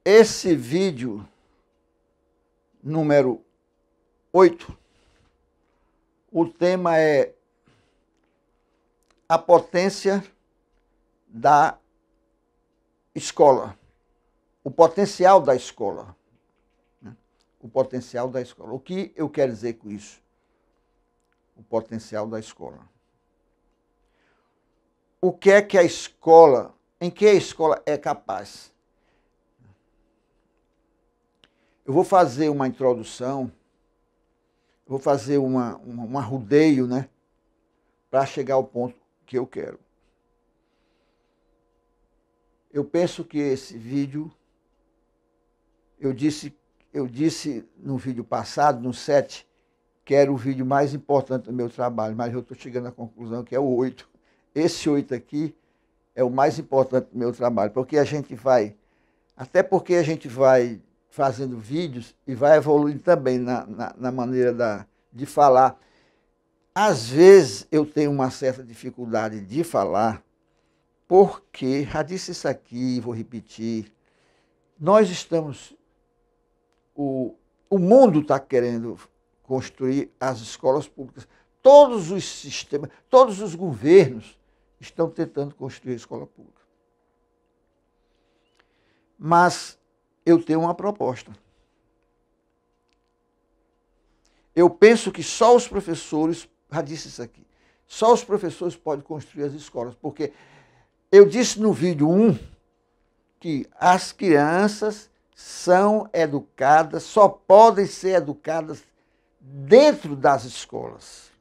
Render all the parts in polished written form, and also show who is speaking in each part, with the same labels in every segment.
Speaker 1: Esse vídeo número 8, o tema é a potência da escola, o potencial da escola. O potencial da escola. O que eu quero dizer com isso? O potencial da escola. O que é que a escola, em que a escola é capaz? Eu vou fazer uma introdução, vou fazer um arrudeio, né, para chegar ao ponto que eu quero. Eu penso que esse vídeo, eu disse no vídeo passado, no 7, que era o vídeo mais importante do meu trabalho, mas eu estou chegando à conclusão que é o 8. Esse 8 aqui é o mais importante do meu trabalho, porque a gente vai, até porque a gente vai fazendo vídeos e vai evoluindo também na maneira de falar. Às vezes eu tenho uma certa dificuldade de falar, porque, já disse isso aqui, vou repetir, nós estamos, o mundo está querendo construir as escolas públicas. Todos os sistemas, todos os governos estão tentando construir a escola pública. Mas eu tenho uma proposta. Eu penso que só os professores, já disse isso aqui, só os professores podem construir as escolas, porque eu disse no vídeo 1 que as crianças são educadas, só podem ser educadas dentro das escolas.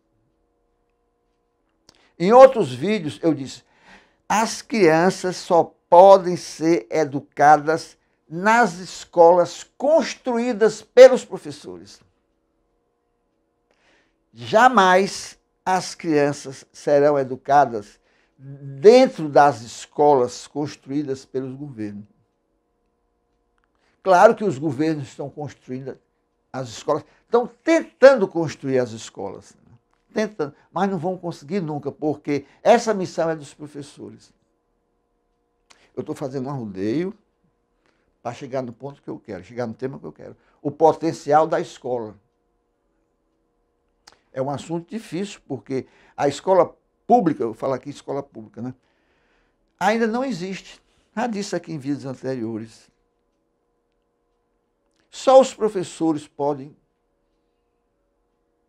Speaker 1: Em outros vídeos eu disse, as crianças só podem ser educadas nas escolas construídas pelos professores. Jamais as crianças serão educadas dentro das escolas construídas pelos governos. Claro que os governos estão construindo as escolas, estão tentando construir as escolas, tentando, mas não vão conseguir nunca, porque essa missão é dos professores. Eu estou fazendo um arrudeio para chegar no ponto que eu quero, chegar no tema que eu quero. O potencial da escola. É um assunto difícil, porque a escola pública, eu falo aqui escola pública, né? Ainda não existe. Já disse aqui em vídeos anteriores. Só os professores podem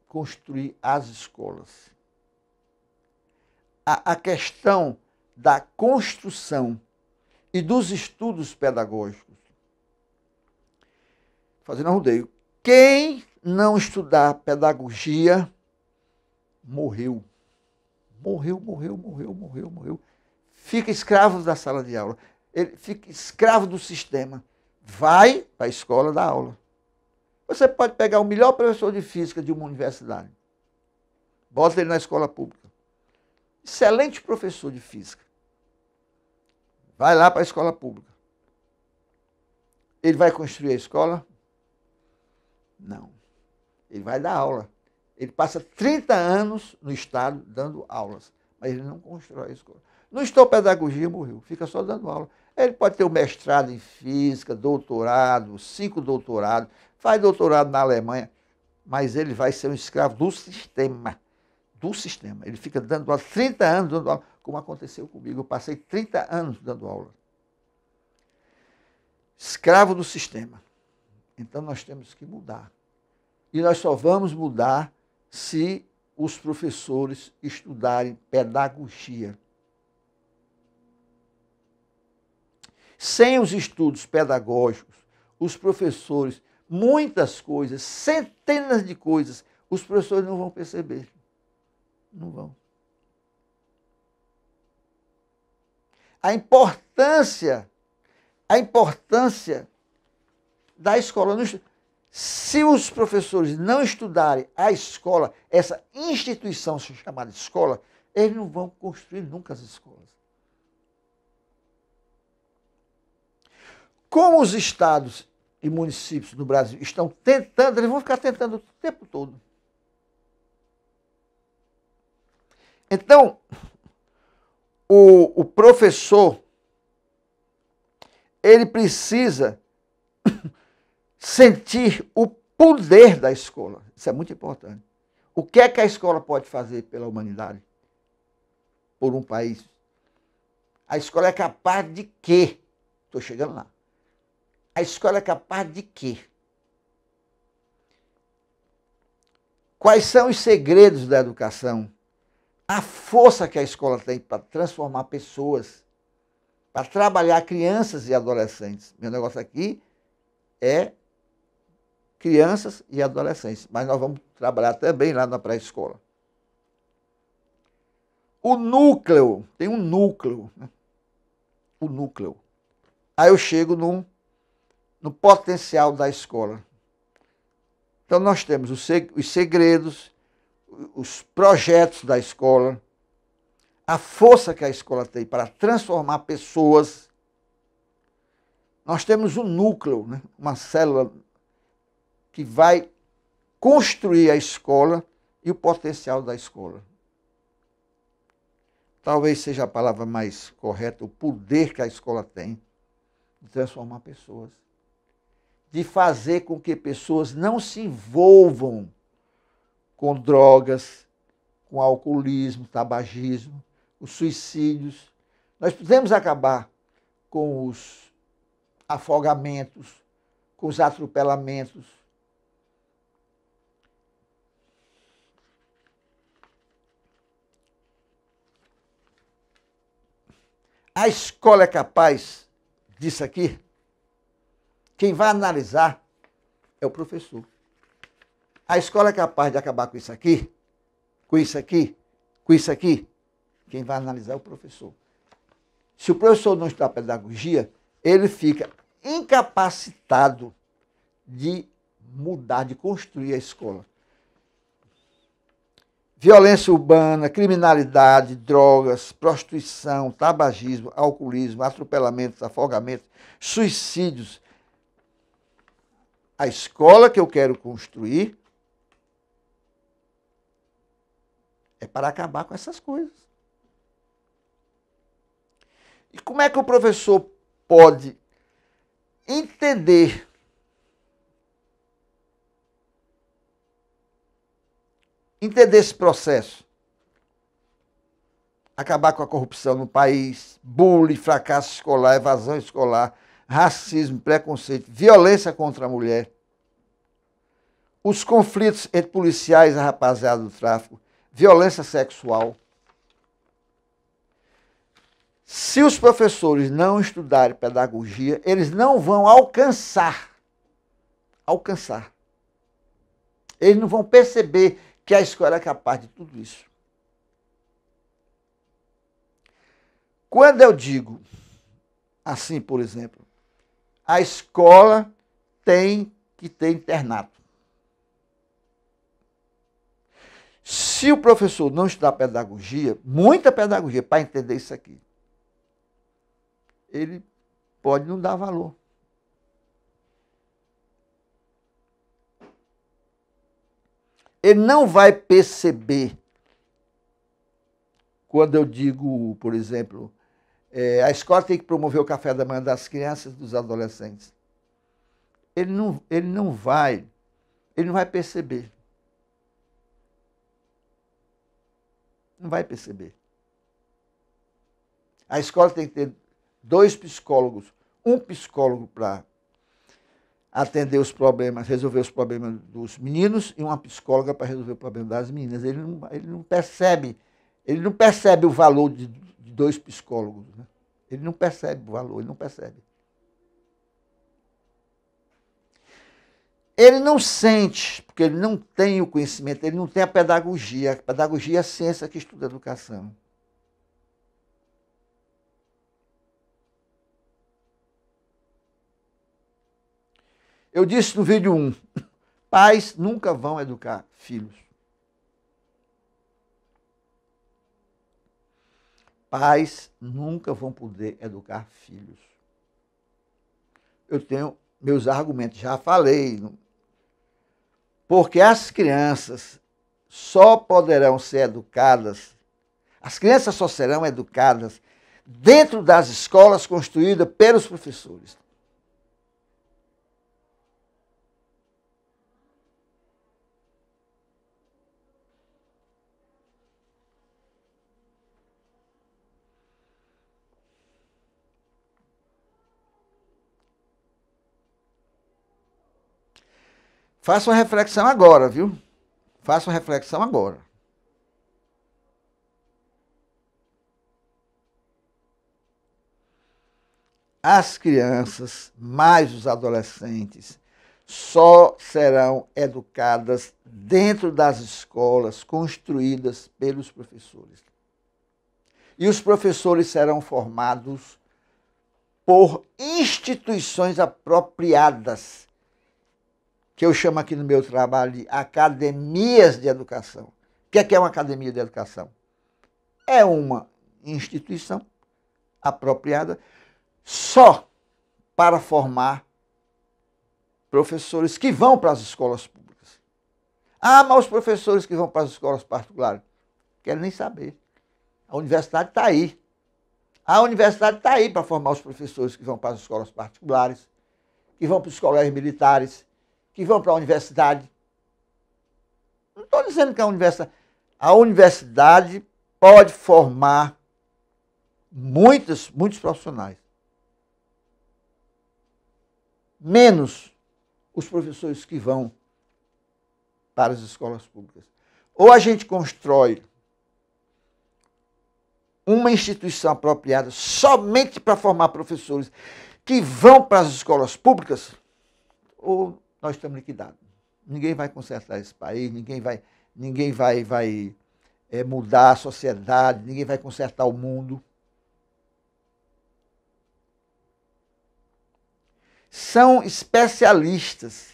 Speaker 1: construir as escolas. A questão da construção e dos estudos pedagógicos. Fazendo arrudeio. Quem não estudar pedagogia, morreu. Morreu. Fica escravo da sala de aula. Ele fica escravo do sistema. Vai para a escola dar aula. Você pode pegar o melhor professor de física de uma universidade. Bota ele na escola pública. Excelente professor de física. Vai lá para a escola pública. Ele vai construir a escola? Não. Ele vai dar aula. Ele passa 30 anos no Estado dando aulas, mas ele não constrói a escola. Não estudou pedagogia, morreu. Fica só dando aula. Ele pode ter um mestrado em física, doutorado, 5 doutorados, faz doutorado na Alemanha, mas ele vai ser um escravo do sistema. Do sistema. Ele fica dando aula, 30 anos dando aula, como aconteceu comigo. Eu passei 30 anos dando aula. Escravo do sistema. Então nós temos que mudar. E nós só vamos mudar se os professores estudarem pedagogia. Sem os estudos pedagógicos, os professores, muitas coisas, centenas de coisas, os professores não vão perceber. Não vão. A importância da escola. Se os professores não estudarem a escola, essa instituição chamada escola, eles não vão construir nunca as escolas. Como os estados e municípios no Brasil estão tentando, eles vão ficar tentando o tempo todo. Então, o professor, ele precisa sentir o poder da escola. Isso é muito importante. O que é que a escola pode fazer pela humanidade? Por um país? A escola é capaz de quê? Estou chegando lá. A escola é capaz de quê? Quais são os segredos da educação? A força que a escola tem para transformar pessoas, para trabalhar crianças e adolescentes. Meu negócio aqui é crianças e adolescentes, mas nós vamos trabalhar também lá na pré-escola. O núcleo, tem um núcleo, né? O núcleo. Aí eu chego no potencial da escola. Então nós temos os segredos, os projetos da escola, a força que a escola tem para transformar pessoas. Nós temos um núcleo, né? Uma célula que vai construir a escola e o potencial da escola. Talvez seja a palavra mais correta, o poder que a escola tem de transformar pessoas, de fazer com que pessoas não se envolvam com drogas, com alcoolismo, tabagismo, os suicídios. Nós podemos acabar com os afogamentos, com os atropelamentos. A escola é capaz disso aqui? Quem vai analisar é o professor. A escola é capaz de acabar com isso aqui? Com isso aqui? Com isso aqui? Quem vai analisar é o professor. Se o professor não estudar pedagogia, ele fica incapacitado de mudar, de construir a escola. Violência urbana, criminalidade, drogas, prostituição, tabagismo, alcoolismo, atropelamentos, afogamentos, suicídios. A escola que eu quero construir é para acabar com essas coisas. E como é que o professor pode entender esse processo? Acabar com a corrupção no país, bullying, fracasso escolar, evasão escolar, racismo, preconceito, violência contra a mulher, os conflitos entre policiais e a rapaziada do tráfico, violência sexual. Se os professores não estudarem pedagogia, eles não vão alcançar. Eles não vão perceber que a escola é capaz de tudo isso. Quando eu digo assim, por exemplo, a escola tem que ter internato. Se o professor não estudar pedagogia, muita pedagogia, para entender isso aqui, ele pode não dar valor. Ele não vai perceber quando eu digo, por exemplo, a escola tem que promover o café da manhã das crianças e dos adolescentes. Ele não vai perceber. Não vai perceber. A escola tem que ter 2 psicólogos, um psicólogo para atender os problemas, resolver os problemas dos meninos e uma psicóloga para resolver o problema das meninas. Ele não percebe o valor de 2 psicólogos. Né? Ele não percebe o valor, ele não percebe. Ele não sente, porque ele não tem o conhecimento, ele não tem a pedagogia. A pedagogia é a ciência que estuda a educação. Eu disse no vídeo 1, pais nunca vão educar filhos. Pais nunca vão poder educar filhos. Eu tenho meus argumentos, já falei. Porque as crianças só poderão ser educadas, as crianças só serão educadas dentro das escolas construídas pelos professores. Faça uma reflexão agora, viu? Faça uma reflexão agora. As crianças, mais os adolescentes, só serão educadas dentro das escolas construídas pelos professores. E os professores serão formados por instituições apropriadas, que eu chamo aqui no meu trabalho de academias de educação. O que é uma academia de educação? É uma instituição apropriada só para formar professores que vão para as escolas públicas. Ah, mas os professores que vão para as escolas particulares, querem nem saber. A universidade está aí. A universidade está aí para formar os professores que vão para as escolas particulares, que vão para os colégios militares, que vão para a universidade. Não estou dizendo que a universidade pode formar muitos profissionais. Menos os professores que vão para as escolas públicas. Ou a gente constrói uma instituição apropriada somente para formar professores que vão para as escolas públicas, ou nós estamos liquidados. Ninguém vai consertar esse país, ninguém vai mudar a sociedade, ninguém vai consertar o mundo. São especialistas.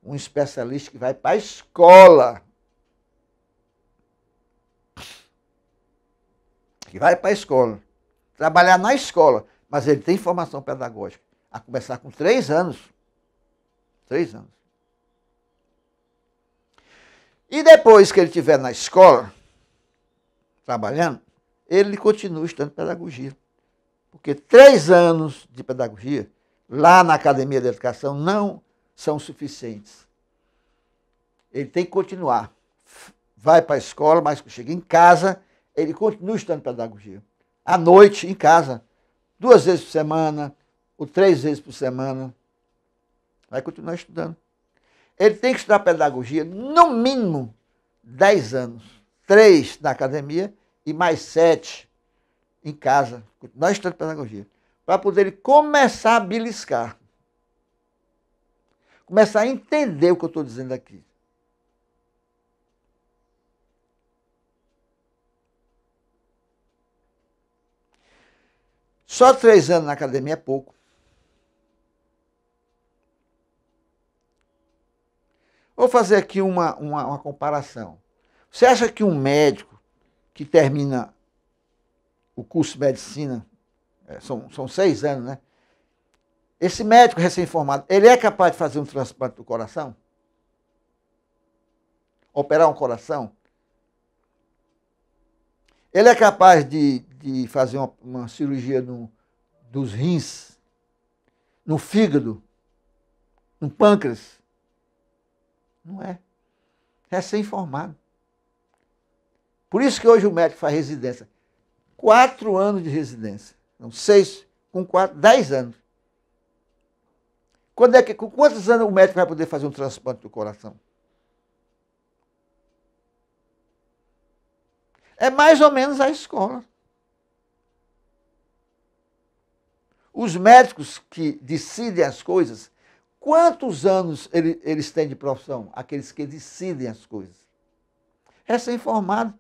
Speaker 1: Um especialista que vai para a escola. Que vai para a escola. Trabalhar na escola. Mas ele tem formação pedagógica. A começar com 3 anos. 3 anos. E depois que ele estiver na escola, trabalhando, ele continua estudando pedagogia. Porque 3 anos de pedagogia, lá na Academia de Educação, não são suficientes. Ele tem que continuar. Vai para a escola, mas quando chega em casa, ele continua estudando pedagogia. À noite, em casa, 2 vezes por semana, ou 3 vezes por semana, vai continuar estudando. Ele tem que estudar pedagogia, no mínimo, 10 anos. 3 na academia e mais 7 em casa, continuar estudando pedagogia, para poder ele começar a beliscar. Começar a entender o que eu estou dizendo aqui. Só 3 anos na academia é pouco. Vou fazer aqui uma comparação. Você acha que um médico que termina o curso de medicina, são 6 anos, né? Esse médico recém-formado, ele é capaz de fazer um transplante do coração? Operar um coração? Ele é capaz de fazer uma cirurgia dos rins, no fígado, no pâncreas? Não é. Recém-formado. Por isso que hoje o médico faz residência. 4 anos de residência. Não, 6, com 4, 10 anos. Com quantos anos o médico vai poder fazer um transplante do coração? É mais ou menos a escola. Os médicos que decidem as coisas, quantos anos eles têm de profissão? Aqueles que decidem as coisas. Recém-formado,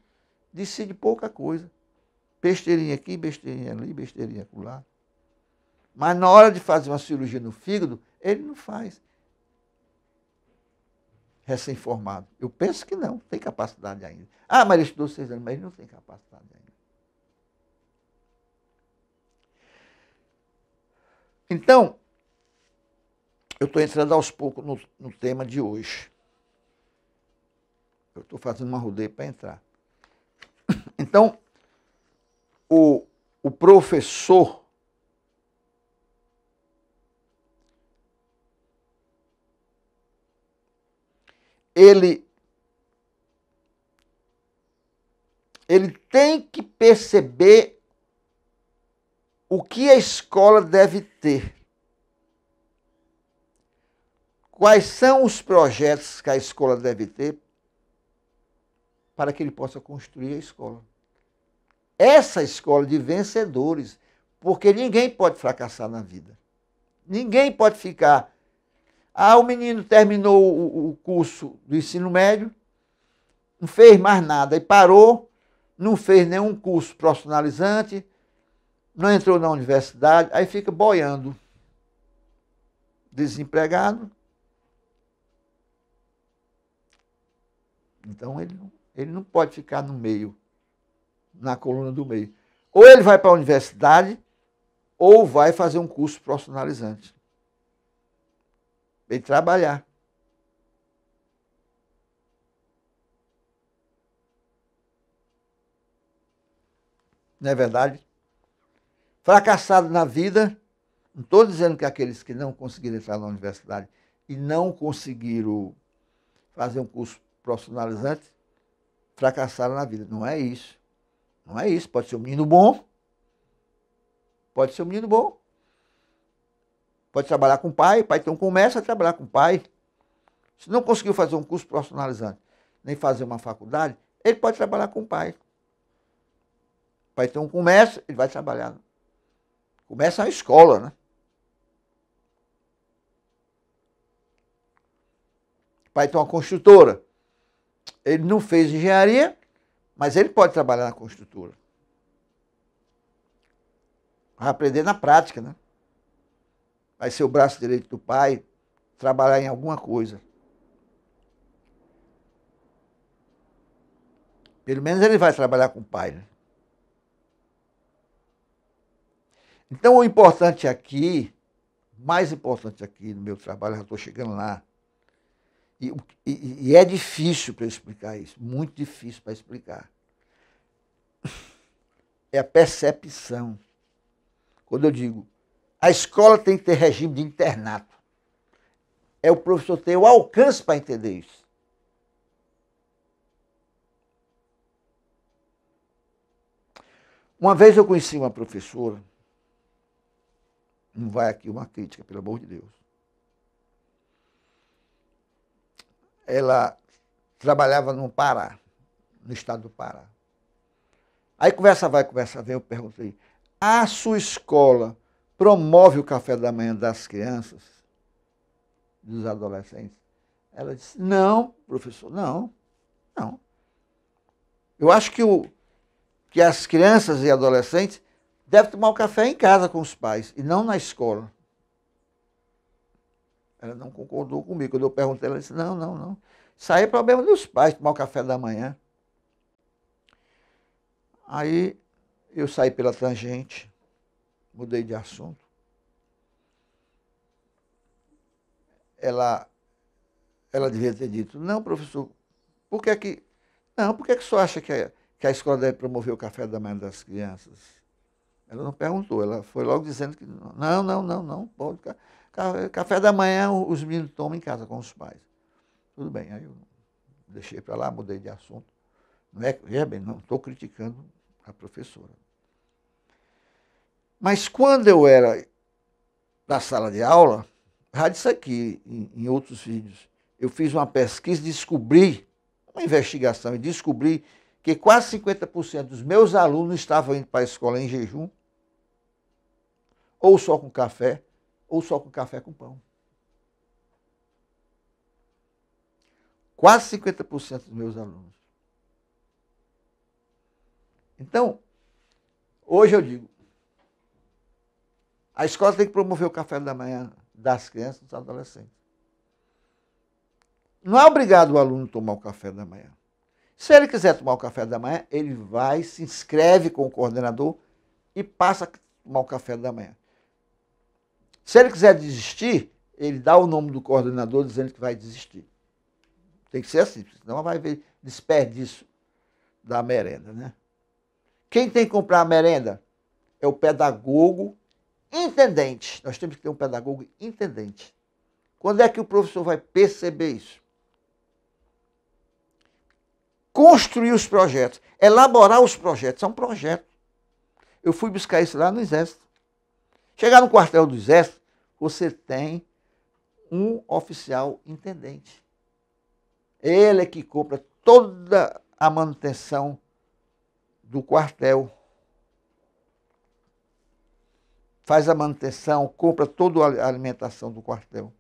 Speaker 1: decide pouca coisa. Besteirinha aqui, besteirinha ali, besteirinha acolá. Mas na hora de fazer uma cirurgia no fígado, ele não faz. recém-formado? Eu penso que não tem capacidade ainda. Ah, mas ele estudou 6 anos, mas ele não tem capacidade ainda. Então, eu estou entrando aos poucos no tema de hoje. Eu estou fazendo uma rodeio para entrar. Então, o professor, ele tem que perceber o que a escola deve ter. Quais são os projetos que a escola deve ter para que ele possa construir a escola. Essa escola de vencedores, porque ninguém pode fracassar na vida. Ninguém pode ficar... Ah, o menino terminou o curso do ensino médio, não fez mais nada e parou, não fez nenhum curso profissionalizante, não entrou na universidade, aí fica boiando, desempregado. Então ele não pode ficar no meio, na coluna do meio. Ou ele vai para a universidade, ou vai fazer um curso profissionalizante. Vem trabalhar. Não é verdade? Fracassado na vida, não estou dizendo que aqueles que não conseguiram entrar na universidade e não conseguiram fazer um curso profissionalizante, fracassaram na vida. Não é isso. Não é isso. Pode ser um menino bom. Pode ser um menino bom. Pode trabalhar com o pai. O pai então começa a trabalhar com o pai. Se não conseguiu fazer um curso profissionalizante, nem fazer uma faculdade, ele pode trabalhar com o pai. O pai então começa, ele vai trabalhar. Começa a escola, né? O pai tem uma construtora. Ele não fez engenharia, mas ele pode trabalhar na construtora. Vai aprender na prática, né? Vai ser o braço direito do pai, trabalhar em alguma coisa. Pelo menos ele vai trabalhar com o pai, né? Então o importante aqui, mais importante aqui no meu trabalho, já estou chegando lá, e é difícil para eu explicar isso, muito difícil para explicar. É a percepção. Quando eu digo, a escola tem que ter regime de internato. É o professor ter o alcance para entender isso. Uma vez eu conheci uma professora, não vai aqui uma crítica, pelo amor de Deus. Ela trabalhava no Pará, no estado do Pará. Aí conversa vai, conversa vem, eu perguntei, a sua escola promove o café da manhã das crianças, dos adolescentes? Ela disse, não, professor, não. Eu acho que as crianças e adolescentes devem tomar o café em casa com os pais, e não na escola. Ela não concordou comigo. Quando eu perguntei, ela disse, não. Isso aí é problema dos pais, tomar o café da manhã. Aí eu saí pela tangente, mudei de assunto. Ela devia ter dito, não, professor, por que o senhor acha que a escola deve promover o café da manhã das crianças? Ela não perguntou, ela foi logo dizendo que não pode. Café da manhã os meninos tomam em casa com os pais. Tudo bem, aí eu deixei para lá, mudei de assunto. Veja bem, não estou criticando a professora. Mas quando eu era na sala de aula, já disse aqui em outros vídeos, eu fiz uma pesquisa, descobri, uma investigação, e descobri que quase 50% dos meus alunos estavam indo para a escola em jejum, ou só com café, ou só com café com pão. Quase 50% dos meus alunos. Então, hoje eu digo, a escola tem que promover o café da manhã das crianças e dos adolescentes. Não é obrigado o aluno tomar o café da manhã. Se ele quiser tomar o café da manhã, ele vai, se inscreve com o coordenador e passa a tomar o café da manhã. Se ele quiser desistir, ele dá o nome do coordenador dizendo que vai desistir. Tem que ser assim, senão vai haver desperdício da merenda, né? Quem tem que comprar a merenda é o pedagogo intendente. Nós temos que ter um pedagogo intendente. Quando é que o professor vai perceber isso? Construir os projetos, elaborar os projetos. É um projeto. Eu fui buscar isso lá no Exército. Chegar no quartel do Exército, você tem um oficial intendente. Ele é que compra toda a manutenção do quartel. Faz a manutenção, compra toda a alimentação do quartel.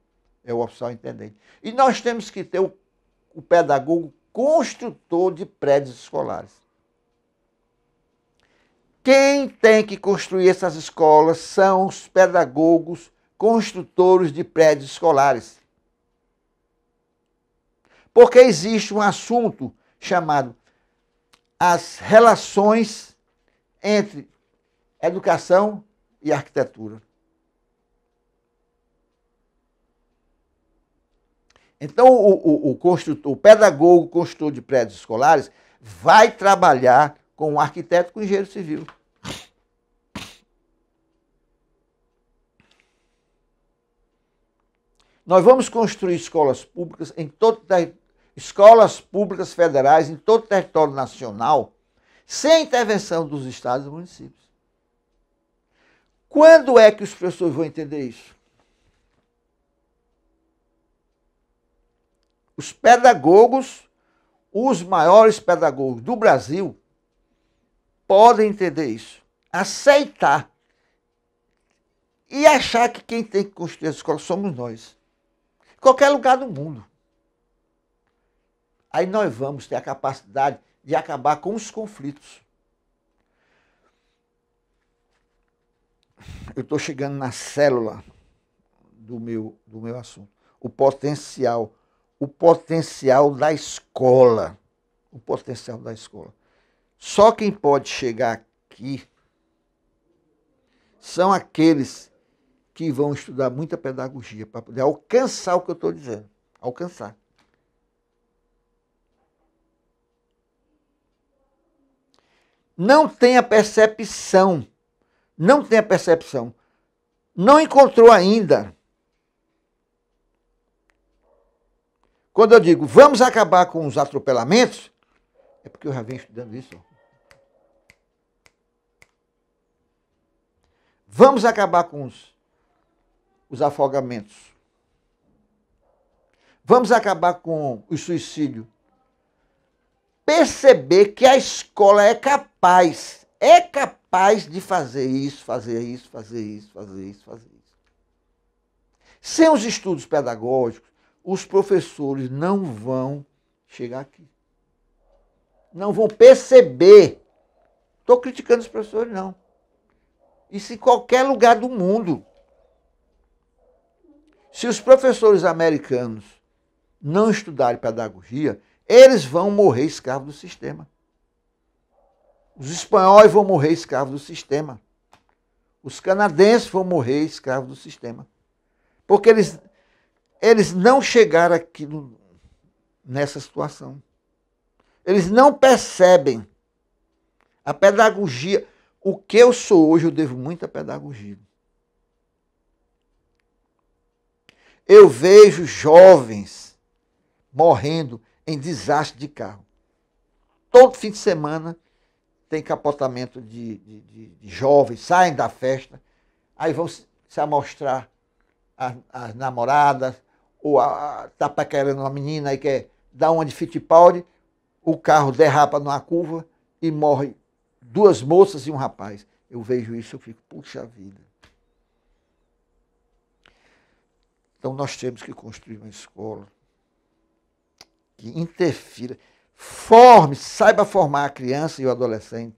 Speaker 1: É o oficial intendente. E nós temos que ter o pedagogo construtor de prédios escolares. Quem tem que construir essas escolas são os pedagogos construtores de prédios escolares. Porque existe um assunto chamado as relações entre educação e arquitetura. Então, o pedagogo construtor de prédios escolares vai trabalhar com um arquiteto e com um engenheiro civil. Nós vamos construir escolas públicas escolas públicas federais em todo o território nacional, sem intervenção dos estados e municípios. Quando é que os professores vão entender isso? Os pedagogos, os maiores pedagogos do Brasil, podem entender isso, aceitar e achar que quem tem que construir as escolas somos nós. Em qualquer lugar do mundo. Aí nós vamos ter a capacidade de acabar com os conflitos. Eu estou chegando na célula do meu assunto. O potencial da escola. O potencial da escola. Só quem pode chegar aqui são aqueles que vão estudar muita pedagogia para poder alcançar o que eu estou dizendo. Alcançar. Não tem a percepção. Não tem a percepção. Não encontrou ainda. Quando eu digo, vamos acabar com os atropelamentos, é porque eu já venho estudando isso. Vamos acabar com os afogamentos. Vamos acabar com o suicídio. Perceber que a escola é capaz de fazer isso, fazer isso, fazer isso, fazer isso, fazer isso. Sem os estudos pedagógicos, os professores não vão chegar aqui. Não vão perceber. Estou criticando os professores, não. Isso em qualquer lugar do mundo. Se os professores americanos não estudarem pedagogia, eles vão morrer escravos do sistema. Os espanhóis vão morrer escravos do sistema. Os canadenses vão morrer escravos do sistema. Porque eles não chegaram aqui nessa situação. Eles não percebem a pedagogia. O que eu sou hoje, eu devo muita pedagogia. Eu vejo jovens morrendo em desastre de carro. Todo fim de semana tem capotamento de jovens, saem da festa, aí vão se amostrar as namoradas, ou tá paquerando uma menina e quer dar uma de Fittipaldi, o carro derrapa numa curva e morre 2 moças e um rapaz. Eu vejo isso, eu fico, puxa vida. Então nós temos que construir uma escola que interfira, saiba formar a criança e o adolescente,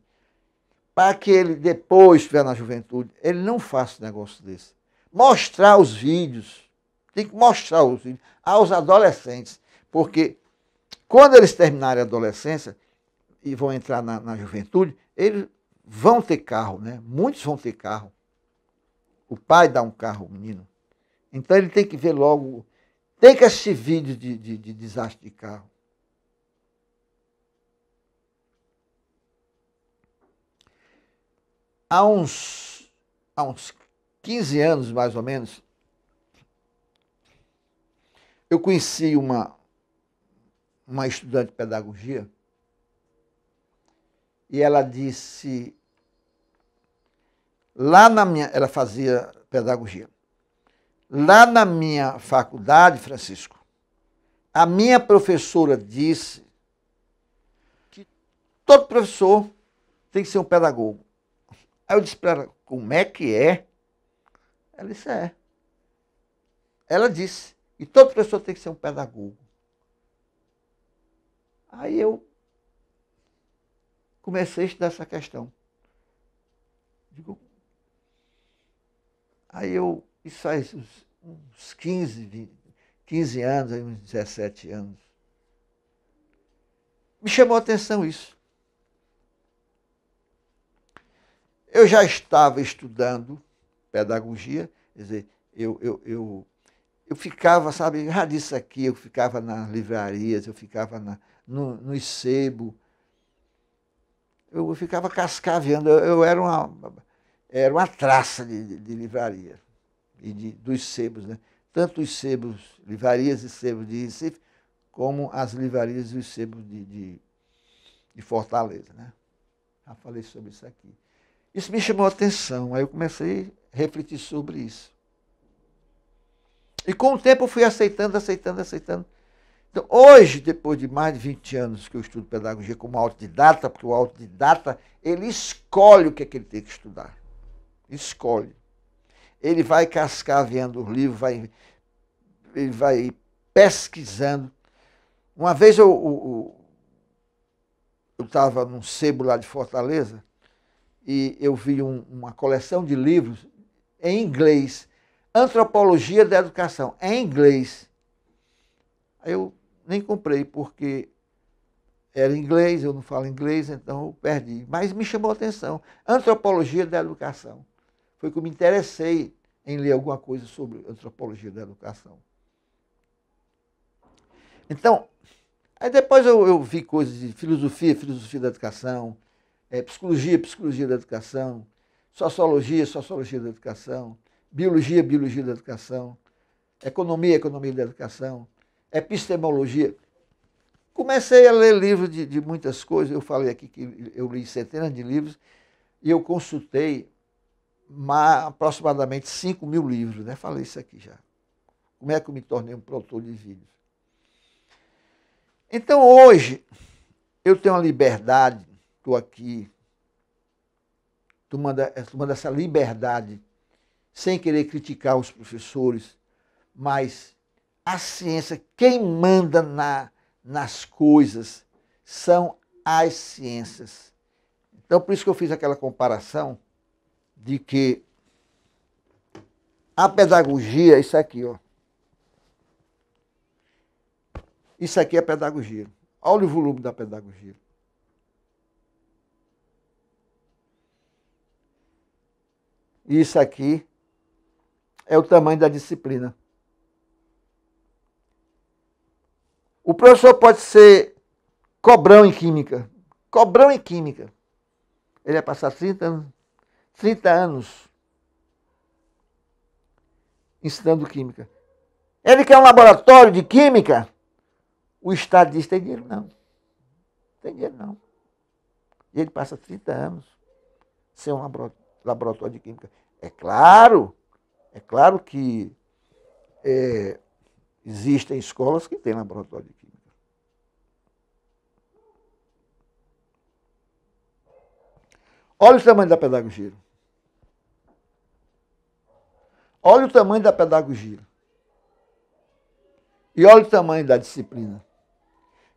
Speaker 1: para que ele, depois, estiver na juventude, ele não faça um negócio desse. Mostrar os vídeos, tem que mostrar os vídeos aos adolescentes, Porque quando eles terminarem a adolescência e vão entrar na juventude, eles vão ter carro, né? Muitos vão ter carro. O pai dá um carro ao menino. Então ele tem que ver logo, tem que assistir vídeos de desastre de carro. Há uns 15 anos, mais ou menos, eu conheci uma estudante de pedagogia e ela disse, ela fazia pedagogia. Lá na minha faculdade, Francisco, a minha professora disse que todo professor tem que ser um pedagogo. Aí eu disse para ela, como é que é? Ela disse, é. Ela disse, e todo professor tem que ser um pedagogo. Aí eu comecei a estudar essa questão. Digo, isso faz uns 15 anos, uns 17 anos. Me chamou a atenção isso. Eu já estava estudando pedagogia, quer dizer, eu ficava, sabe, já disse aqui, eu ficava nas livrarias, eu ficava no sebo, eu ficava cascaveando, eu era uma traça de livraria e dos sebos, né? Tanto os sebos, livrarias e sebos de Recife, como as livrarias e os sebos de Fortaleza, né? Já falei sobre isso aqui. Isso me chamou a atenção, aí eu comecei a refletir sobre isso. E com o tempo eu fui aceitando. Então, hoje, depois de mais de 20 anos que eu estudo pedagogia como autodidata, porque o autodidata, ele escolhe o que é que ele tem que estudar. Escolhe. Ele vai cascaveando os livros, ele vai pesquisando. Uma vez eu estava num sebo lá de Fortaleza e eu vi uma coleção de livros em inglês, Antropologia da Educação, em inglês. Aí eu nem comprei, porque era inglês, eu não falo inglês, então eu perdi. Mas me chamou a atenção. Antropologia da Educação. Foi que eu me interessei em ler alguma coisa sobre antropologia da educação. Então, aí depois eu vi coisas de filosofia da educação, psicologia da educação, sociologia da educação, biologia da educação, economia da educação, epistemologia. Comecei a ler livros de muitas coisas. Eu falei aqui que eu li centenas de livros e eu consultei aproximadamente 5.000 livros, né? Falei isso aqui já. Como é que eu me tornei um produtor de vídeos? Então, hoje, eu tenho uma liberdade, estou aqui, tomando essa liberdade, sem querer criticar os professores, mas a ciência, quem manda nas coisas são as ciências. Então, por isso que eu fiz aquela comparação de que a pedagogia, isso aqui, ó. Isso aqui é pedagogia. Olha o volume da pedagogia. E isso aqui é o tamanho da disciplina. O professor pode ser cobrão em química. Cobrão em química. Ele vai passar 30 anos ensinando química. Ele quer um laboratório de química? O Estado diz, tem dinheiro não. Tem dinheiro não. E ele passa 30 anos sem um laboratório de química. É claro que existem escolas que têm laboratório de química. Olha o tamanho da pedagogia. Olha o tamanho da pedagogia. E olha o tamanho da disciplina.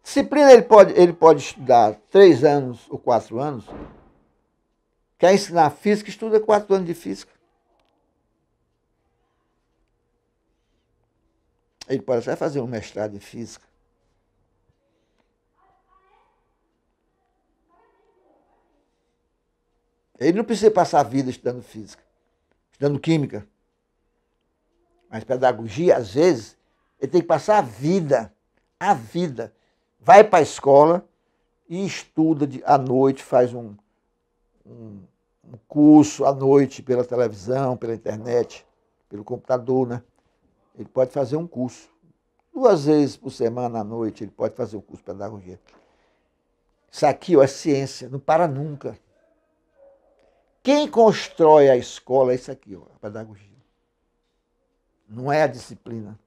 Speaker 1: Disciplina ele pode estudar 3 anos ou 4 anos. Quer ensinar física, estuda 4 anos de física. Ele pode até fazer um mestrado em física. Ele não precisa passar a vida estudando física, estudando química. Mas pedagogia, às vezes, ele tem que passar a vida. A vida. Vai para a escola e estuda à noite, faz um curso à noite pela televisão, pela internet, pelo computador, né? Ele pode fazer um curso. 2 vezes por semana à noite ele pode fazer um curso de pedagogia. Isso aqui, ó, é ciência, não para nunca. Quem constrói a escola é isso aqui, ó, a pedagogia. Não é a disciplina.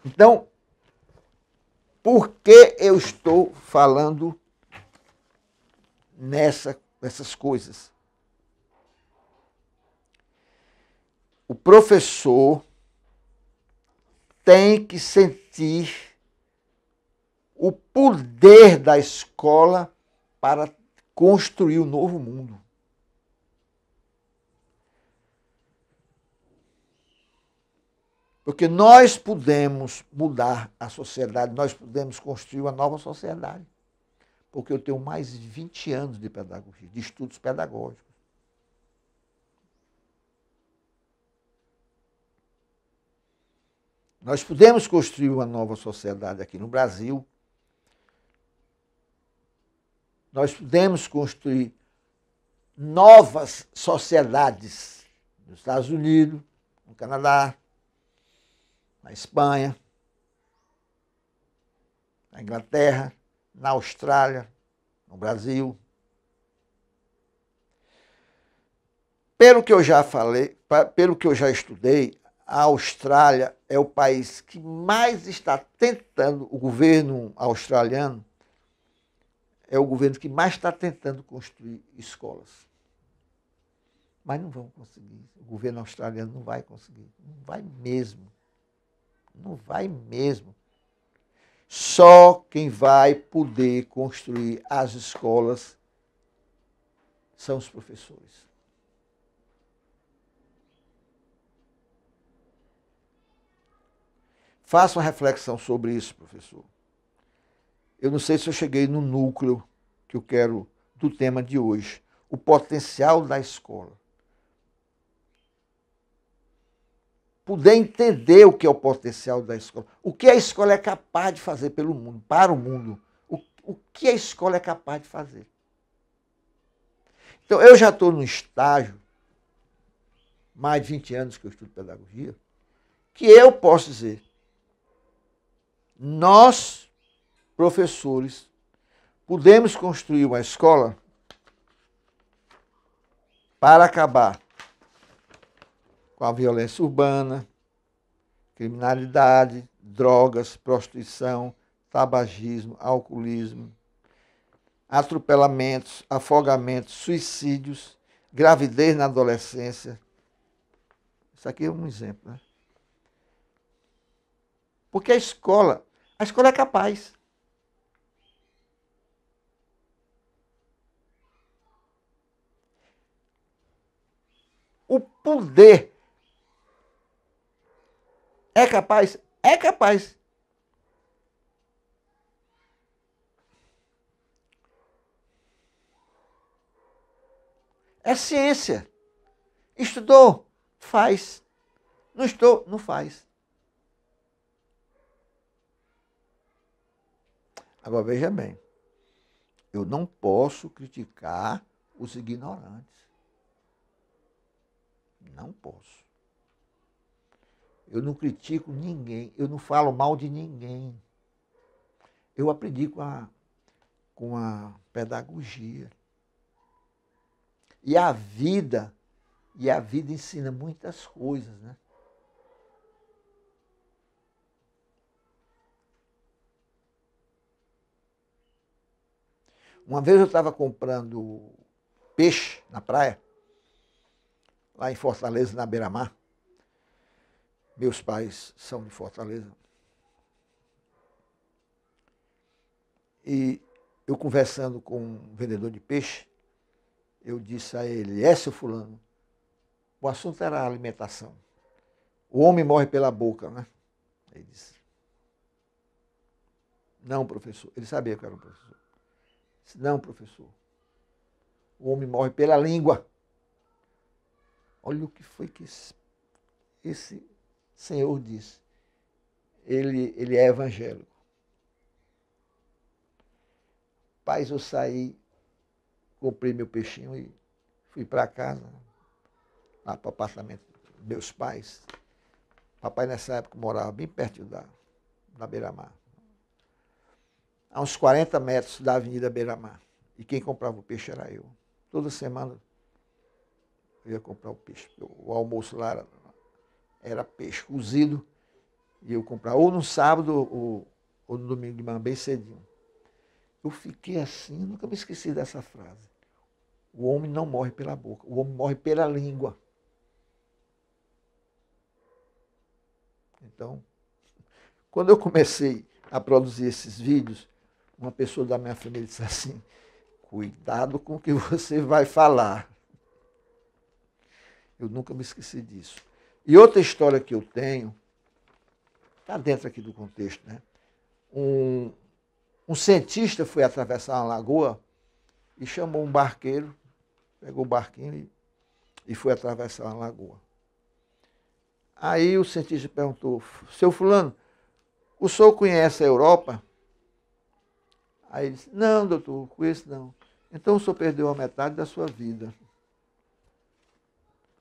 Speaker 1: Então, por que eu estou falando nessas coisas? O professor tem que sentir o poder da escola para construir o novo mundo. Porque nós podemos mudar a sociedade, nós podemos construir uma nova sociedade. Porque eu tenho mais de 20 anos de pedagogia, de estudos pedagógicos. Nós podemos construir uma nova sociedade aqui no Brasil. Nós podemos construir novas sociedades nos Estados Unidos, no Canadá, na Espanha, na Inglaterra, na Austrália, no Brasil. Pelo que eu já falei, pelo que eu já estudei, a Austrália é o país que mais está tentando, o governo australiano é o governo que mais está tentando construir escolas. Mas não vão conseguir. O governo australiano não vai conseguir. Não vai mesmo. Não vai mesmo. Só quem vai poder construir as escolas são os professores. Faça uma reflexão sobre isso, professor. Eu não sei se eu cheguei no núcleo que eu quero do tema de hoje. O potencial da escola. Poder entender o que é o potencial da escola. O que a escola é capaz de fazer pelo mundo, para o mundo. O que a escola é capaz de fazer. Então, eu já estou no estágio, mais de 20 anos que eu estudo pedagogia, que eu posso dizer, nós, professores, podemos construir uma escola para acabar com a violência urbana, criminalidade, drogas, prostituição, tabagismo, alcoolismo, atropelamentos, afogamentos, suicídios, gravidez na adolescência. Isso aqui é um exemplo, né? Porque a escola é capaz. O poder é capaz? É capaz. É ciência. Estudou? Faz. Não estudou? Não faz. Agora, veja bem. Eu não posso criticar os ignorantes. Não posso. Eu não critico ninguém. Eu não falo mal de ninguém. Eu aprendi com a pedagogia. E a vida ensina muitas coisas, né? Uma vez eu estava comprando peixe na praia, lá em Fortaleza, na beira-mar. Meus pais são de Fortaleza. E eu conversando com um vendedor de peixe, eu disse a ele, seu fulano, o assunto era a alimentação. O homem morre pela boca, né? Ele disse, não, professor. Ele sabia que eu era um professor. Disse, não, professor. O homem morre pela língua. Olha o que foi que esse senhor disse. Ele é evangélico. Paz, eu saí, comprei meu peixinho e fui para casa, lá para o apartamento dos meus pais. Papai, nessa época, morava bem perto da Beira-Mar. A uns 40 metros da Avenida Beira-Mar. E quem comprava o peixe era eu. Toda semana eu ia comprar o peixe. O almoço lá era peixe cozido. E eu comprava ou no sábado ou no domingo de manhã, bem cedinho. Eu fiquei assim, nunca me esqueci dessa frase. O homem não morre pela boca, o homem morre pela língua. Então, quando eu comecei a produzir esses vídeos, uma pessoa da minha família disse assim, cuidado com o que você vai falar. Eu nunca me esqueci disso. E outra história que eu tenho, está dentro aqui do contexto, né? Um cientista foi atravessar uma lagoa e chamou um barqueiro, pegou o barquinho e foi atravessar uma lagoa. Aí o cientista perguntou, seu fulano, o senhor conhece a Europa? Aí ele disse, não, doutor, conheço não. Então o senhor perdeu a metade da sua vida.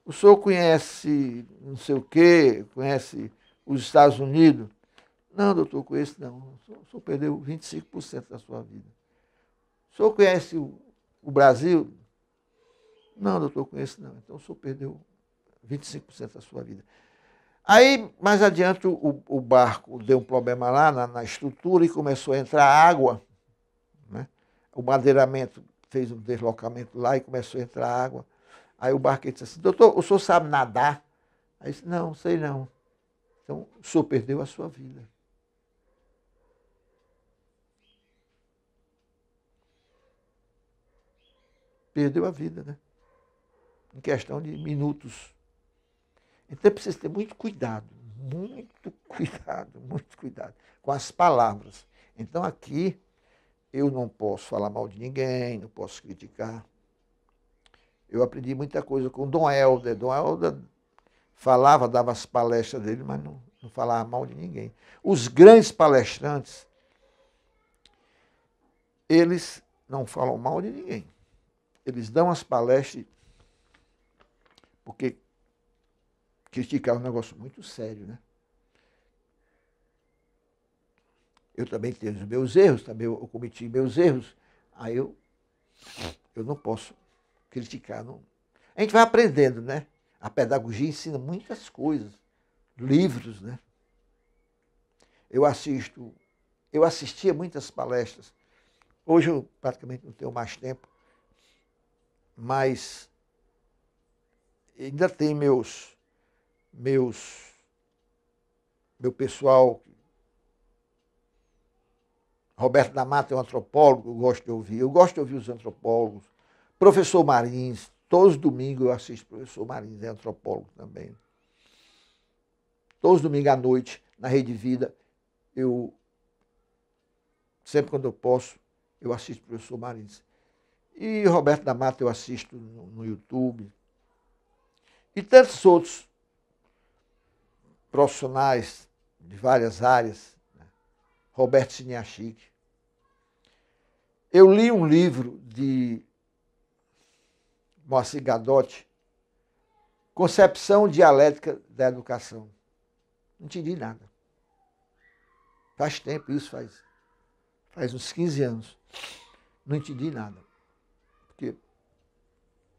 Speaker 1: O senhor conhece não sei o quê, conhece os Estados Unidos? Não, doutor, conheço não. O senhor perdeu 25% da sua vida. O senhor conhece o Brasil? Não, doutor, conheço não. Então o senhor perdeu 25% da sua vida. Aí, mais adiante, o barco deu um problema lá na estrutura e começou a entrar água. Né? O madeiramento fez um deslocamento lá e começou a entrar água. Aí o barqueiro disse assim, doutor, o senhor sabe nadar? Aí disse, não, sei não. Então, o senhor perdeu a sua vida. Perdeu a vida, né? Em questão de minutos. Então é preciso ter muito cuidado com as palavras. Então aqui eu não posso falar mal de ninguém, não posso criticar. Eu aprendi muita coisa com Dom Helder. Dom Helder falava, dava as palestras dele, mas não falava mal de ninguém. Os grandes palestrantes, eles não falam mal de ninguém. Eles dão as palestras porque criticar é um negócio muito sério, né? Eu também tenho os meus erros, também eu cometi meus erros. Aí eu não posso criticar. Não. A gente vai aprendendo, né? A pedagogia ensina muitas coisas, livros, né? Eu assistia muitas palestras. Hoje eu praticamente não tenho mais tempo, mas ainda tem meu pessoal. Roberto da Mata é um antropólogo, eu gosto de ouvir. Eu gosto de ouvir os antropólogos. Professor Marins, todos os domingos eu assisto o professor Marins, é antropólogo também. Todos os domingos à noite, na Rede Vida, sempre quando eu posso, eu assisto o professor Marins. E Roberto da Mata eu assisto no YouTube. E tantos outros profissionais de várias áreas. Né? Roberto Siniachique. Eu li um livro de Moacir Gadotti, Concepção Dialética da Educação. Não entendi nada. Faz tempo, isso faz uns 15 anos. Não entendi nada. Porque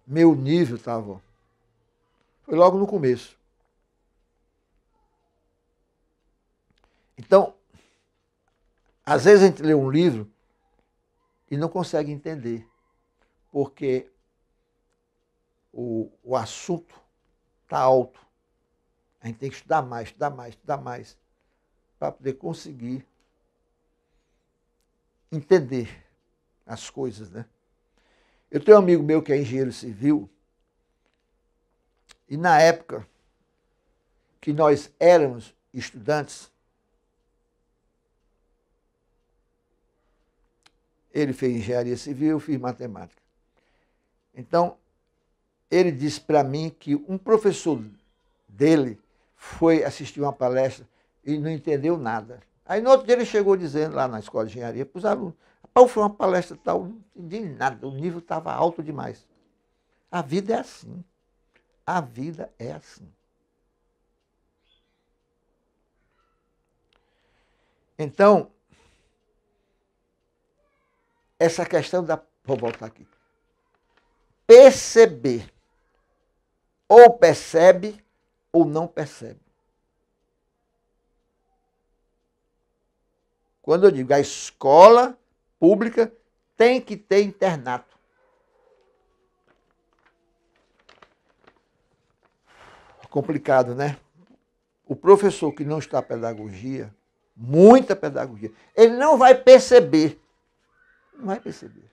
Speaker 1: meu nível estava... Foi logo no começo. Então, às vezes a gente lê um livro e não consegue entender, porque o assunto está alto. A gente tem que estudar mais, para poder conseguir entender as coisas, né? Eu tenho um amigo meu que é engenheiro civil, e na época que nós éramos estudantes, Ele fez engenharia civil, eu fiz matemática. Então, ele disse para mim que um professor dele foi assistir uma palestra e não entendeu nada. Aí no outro dia ele chegou dizendo lá na escola de engenharia para os alunos, rapaz, foi uma palestra tal, não entendi nada, o nível estava alto demais. A vida é assim. A vida é assim. Então, essa questão da... Vou voltar aqui. Perceber. Ou percebe ou não percebe. Quando eu digo a escola pública tem que ter internato. Complicado, né? O professor que não está pedagogia, muita pedagogia, ele não vai perceber. Não vai perceber.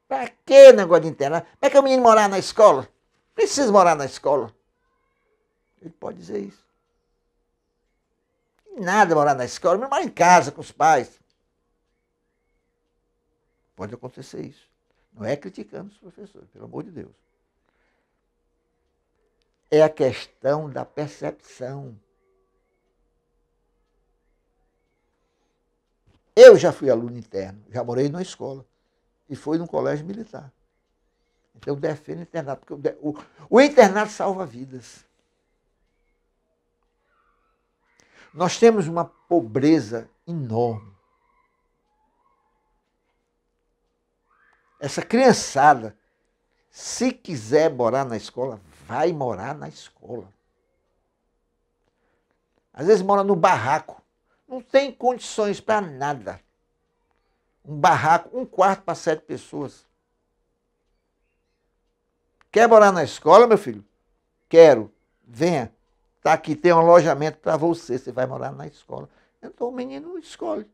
Speaker 1: Para que negócio de internato? Para que o menino morar na escola? Precisa morar na escola. Ele pode dizer isso. Nada morar na escola, mas morar em casa com os pais. Pode acontecer isso. Não é criticando os professores, pelo amor de Deus. É a questão da percepção. Eu já fui aluno interno, já morei numa escola e fui num colégio militar. Então eu defendo o internato, porque o internato salva vidas. Nós temos uma pobreza enorme. Essa criançada, se quiser morar na escola, vai morar na escola. Às vezes mora no barraco. Não tem condições para nada. Um barraco, um quarto para 7 pessoas. Quer morar na escola, meu filho? Quero. Venha. Está aqui, tem um alojamento para você. Você vai morar na escola. Então o menino escolhe.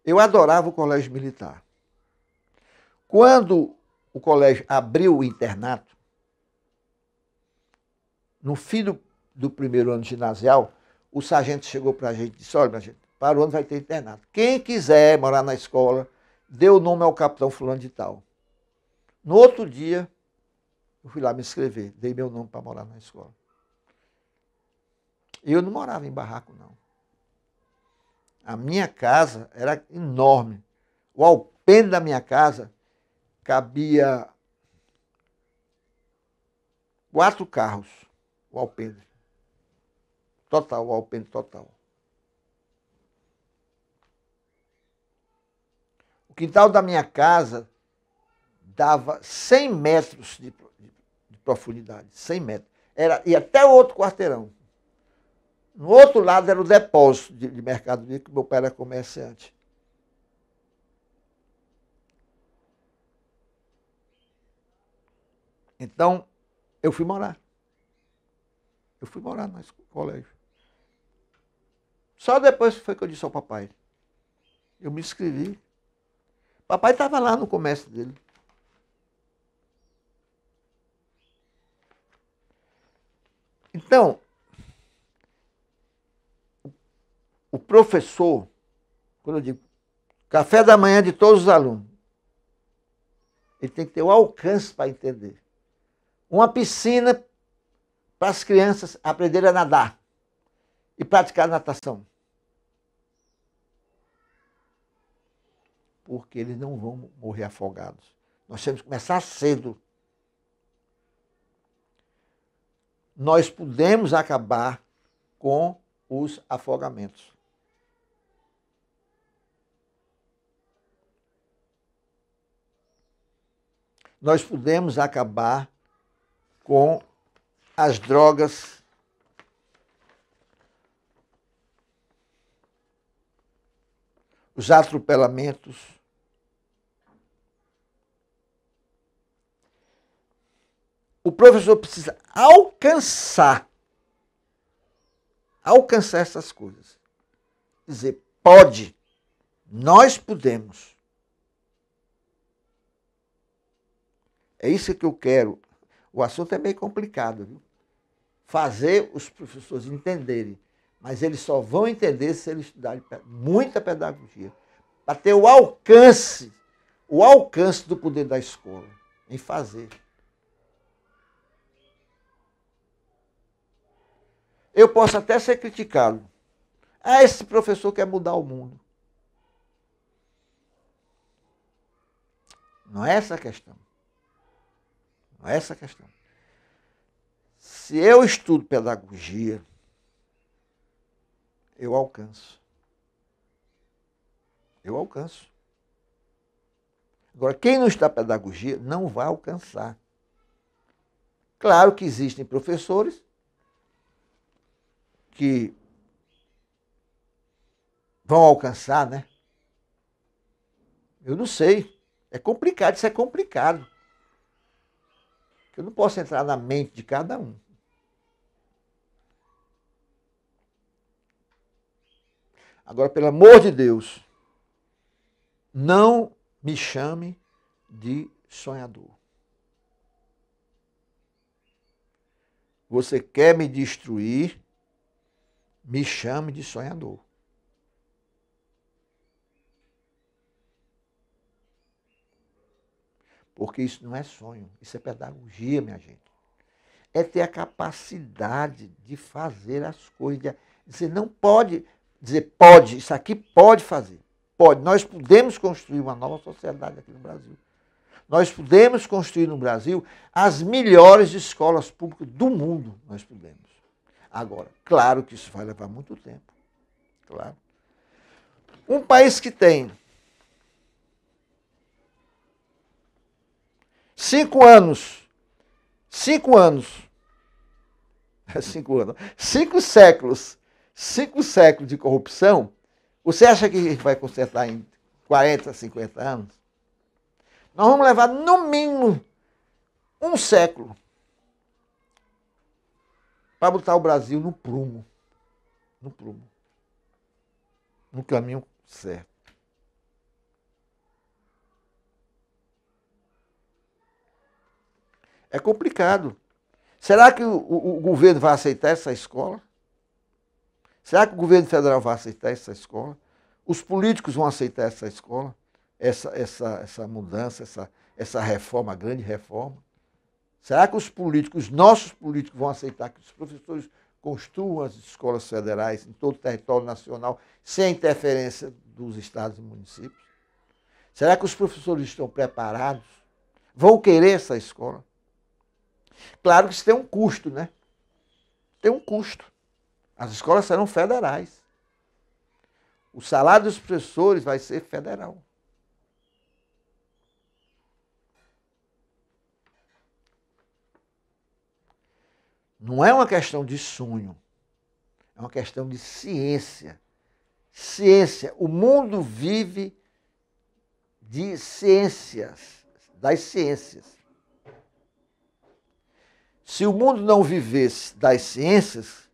Speaker 1: Eu adorava o colégio militar. Quando o colégio abriu o internato, no fim do primeiro ano ginasial, o sargento chegou para a gente e disse, olha, minha gente, para o ano vai ter internato. Quem quiser morar na escola, dê o nome ao capitão fulano de tal. No outro dia, eu fui lá me inscrever, dei meu nome para morar na escola. E eu não morava em barraco, não. A minha casa era enorme. O alpendre da minha casa cabia 4 carros, o alpendre. Total, o alpendre total. O quintal da minha casa dava 100 metros de profundidade, 100 metros. E até o outro quarteirão. No outro lado era o depósito de mercadoria, que meu pai era comerciante. Então, eu fui morar. Eu fui morar no colégio. Só depois foi que eu disse ao papai. Eu me inscrevi. Papai estava lá no comércio dele. Então, o professor, quando eu digo café da manhã de todos os alunos, ele tem que ter o alcance para entender. Uma piscina para as crianças aprenderem a nadar e praticar natação. Porque eles não vão morrer afogados. Nós temos que começar cedo. Nós podemos acabar com os afogamentos. Nós podemos acabar com as drogas, os atropelamentos. O professor precisa alcançar essas coisas. Dizer, pode, nós podemos. É isso que eu quero. O assunto é meio complicado, viu? Fazer os professores entenderem. Mas eles só vão entender se eles estudarem muita pedagogia. Para ter o alcance do poder da escola em fazer. Eu posso até ser criticado. Ah, esse professor quer mudar o mundo. Não é essa a questão. Não é essa a questão. Se eu estudo pedagogia, eu alcanço. Eu alcanço. Agora, quem não estuda pedagogia não vai alcançar. Claro que existem professores que vão alcançar, né? Eu não sei. É complicado, isso é complicado. Eu não posso entrar na mente de cada um. Agora, pelo amor de Deus, não me chame de sonhador. Você quer me destruir, me chame de sonhador. Porque isso não é sonho, isso é pedagogia, minha gente. É ter a capacidade de fazer as coisas. Você não pode dizer, pode, isso aqui pode fazer. Pode. Nós podemos construir uma nova sociedade aqui no Brasil. Nós podemos construir no Brasil as melhores escolas públicas do mundo. Nós podemos. Agora, claro que isso vai levar muito tempo. Claro. Um país que tem 5 séculos, 5 séculos de corrupção, você acha que a gente vai consertar em 40, 50 anos? Nós vamos levar, no mínimo, 1 século para botar o Brasil no prumo. No caminho certo. É complicado. Será que o governo vai aceitar essa escola? Será que o governo federal vai aceitar essa escola? Os políticos vão aceitar essa escola? Essa mudança, essa reforma, a grande reforma? Será que os nossos políticos vão aceitar que os professores construam as escolas federais em todo o território nacional sem interferência dos estados e municípios? Será que os professores estão preparados? Vão querer essa escola? Claro que isso tem um custo, né? Tem um custo. As escolas serão federais. O salário dos professores vai ser federal. Não é uma questão de sonho. É uma questão de ciência. Ciência. O mundo vive de ciências, das ciências. Se o mundo não vivesse das ciências,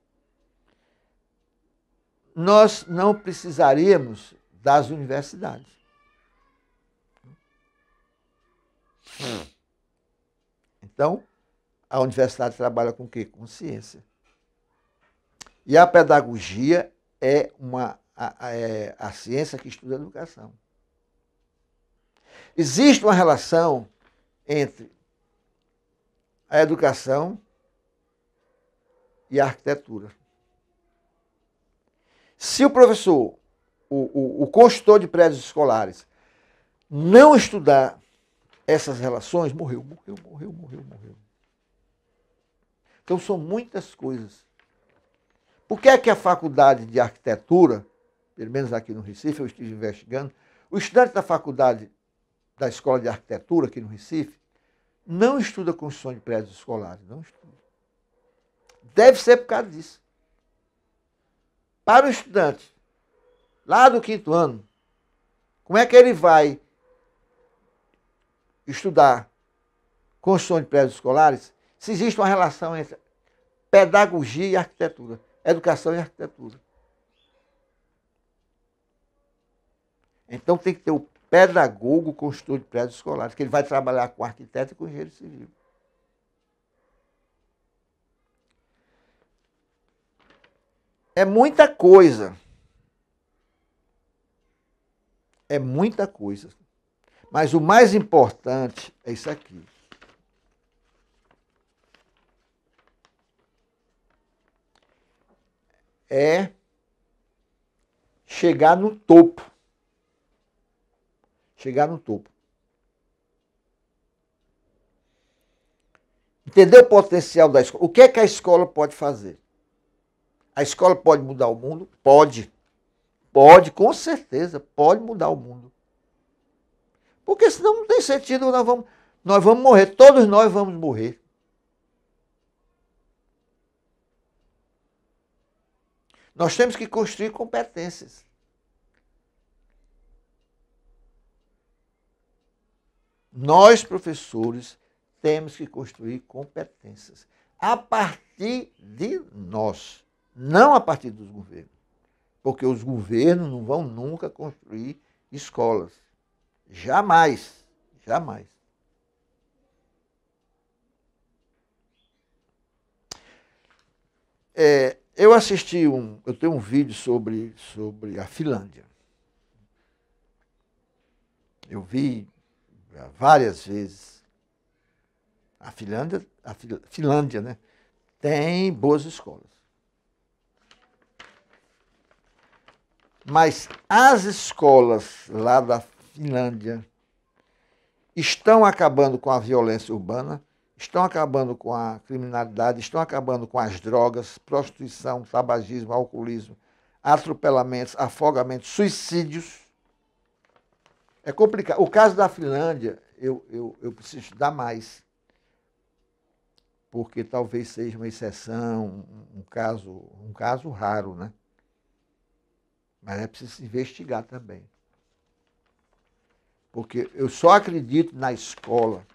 Speaker 1: nós não precisaríamos das universidades. Então, a universidade trabalha com o quê? Com ciência. E a pedagogia é a ciência que estuda a educação. Existe uma relação entre a educação e a arquitetura. Se o professor, o construtor de prédios escolares, não estudar essas relações, morreu. Então são muitas coisas. Por que é que a faculdade de arquitetura, pelo menos aqui no Recife, eu estive investigando, o estudante da faculdade da escola de arquitetura aqui no Recife, não estuda construção de prédios escolares, não estuda. Deve ser por causa disso. Para o estudante, lá do 5º ano, como é que ele vai estudar construção de prédios escolares se existe uma relação entre pedagogia e arquitetura, educação e arquitetura? Então tem que ter pedagogo consultor de prédios escolares, que ele vai trabalhar com arquiteto e com engenheiro civil. É muita coisa. É muita coisa. Mas o mais importante é isso aqui. É chegar no topo. Chegar no topo. Entender o potencial da escola. O que é que a escola pode fazer? A escola pode mudar o mundo? Pode. Pode, com certeza, pode mudar o mundo. Porque senão não tem sentido, nós vamos morrer, todos nós vamos morrer. Nós temos que construir competências. Nós, professores, temos que construir competências a partir de nós, não a partir dos governos. Porque os governos não vão nunca construir escolas. Jamais. Jamais. Eu tenho um vídeo sobre a Finlândia. Eu vi várias vezes. A Finlândia, né, tem boas escolas. Mas as escolas lá da Finlândia estão acabando com a violência urbana, estão acabando com a criminalidade, estão acabando com as drogas, prostituição, tabagismo, alcoolismo, atropelamentos, afogamentos, suicídios. É complicado. O caso da Finlândia, eu preciso estudar mais, porque talvez seja uma exceção, um caso raro, né? Mas é preciso investigar também. Porque eu só acredito na escola,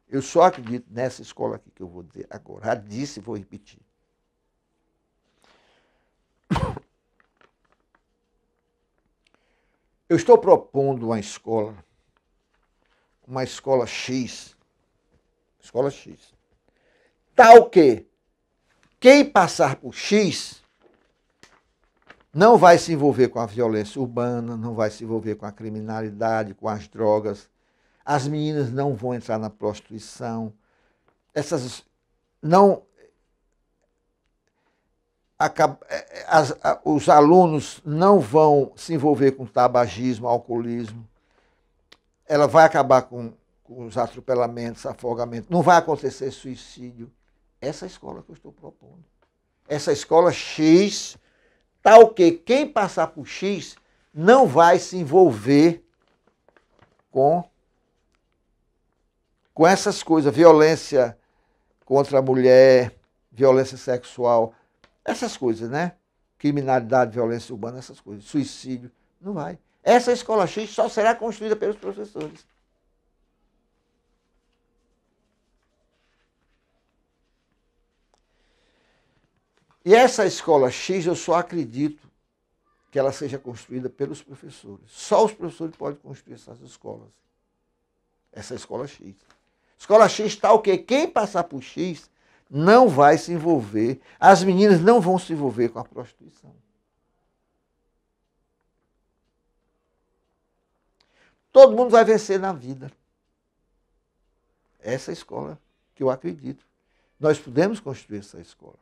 Speaker 1: eu só acredito nessa escola aqui que eu vou dizer agora. Já disse e vou repetir. Eu estou propondo uma escola X, tal que quem passar por X não vai se envolver com a violência urbana, não vai se envolver com a criminalidade, com as drogas. As meninas não vão entrar na prostituição. Os alunos não vão se envolver com tabagismo, alcoolismo. Ela vai acabar com os atropelamentos, afogamentos. Não vai acontecer suicídio. Essa é a escola que eu estou propondo. Essa escola X, tal que quem passar por X não vai se envolver com essas coisas, violência contra a mulher, violência sexual, essas coisas, né? Criminalidade, violência urbana, essas coisas, suicídio, não vai. Essa escola X só será construída pelos professores. E essa escola X, eu só acredito que ela seja construída pelos professores. Só os professores podem construir essas escolas. Essa escola X. Escola X tal que quem passar por X não vai se envolver, as meninas não vão se envolver com a prostituição. Todo mundo vai vencer na vida. Essa é a escola que eu acredito. Nós podemos construir essa escola.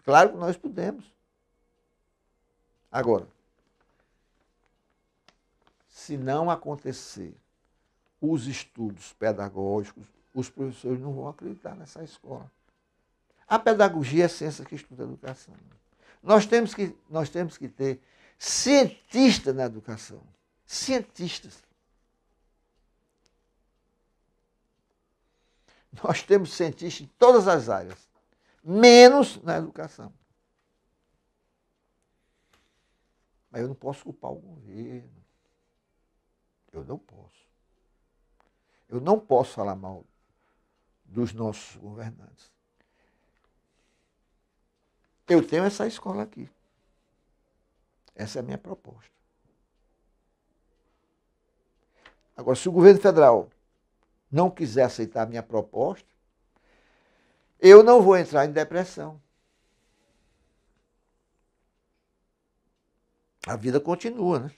Speaker 1: Claro que nós podemos. Agora, se não acontecer os estudos pedagógicos, os professores não vão acreditar nessa escola. A pedagogia é a ciência que estuda a educação. Nós temos que ter cientistas na educação. Cientistas. Nós temos cientistas em todas as áreas, menos na educação. Mas eu não posso culpar o governo. Eu não posso. Eu não posso falar mal dos nossos governantes. Eu tenho essa escola aqui. Essa é a minha proposta. Agora, se o governo federal não quiser aceitar a minha proposta, eu não vou entrar em depressão. A vida continua, né?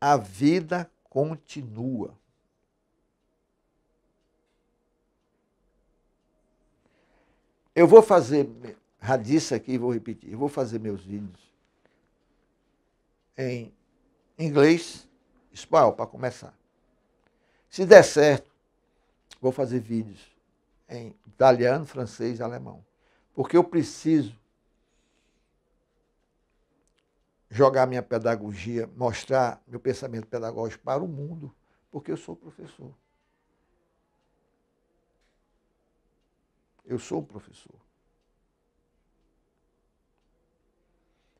Speaker 1: A vida continua. Eu vou fazer, já disse aqui e vou repetir, eu vou fazer meus vídeos em inglês, espanhol, para começar. Se der certo, vou fazer vídeos em italiano, francês e alemão. Porque eu preciso jogar minha pedagogia, mostrar meu pensamento pedagógico para o mundo, porque eu sou professor. Eu sou um professor.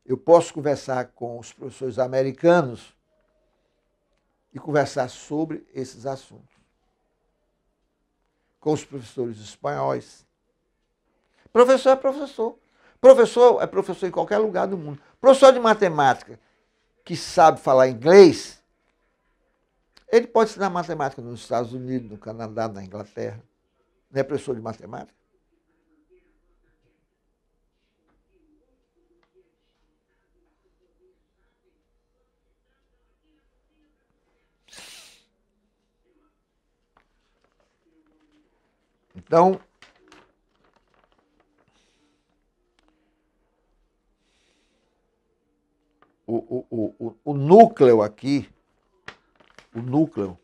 Speaker 1: Eu posso conversar com os professores americanos e conversar sobre esses assuntos. Com os professores espanhóis. Professor é professor. Professor é professor em qualquer lugar do mundo. Professor de matemática que sabe falar inglês, ele pode ensinar matemática nos Estados Unidos, no Canadá, na Inglaterra. Não é professor de matemática? Então, o núcleo aqui, o núcleo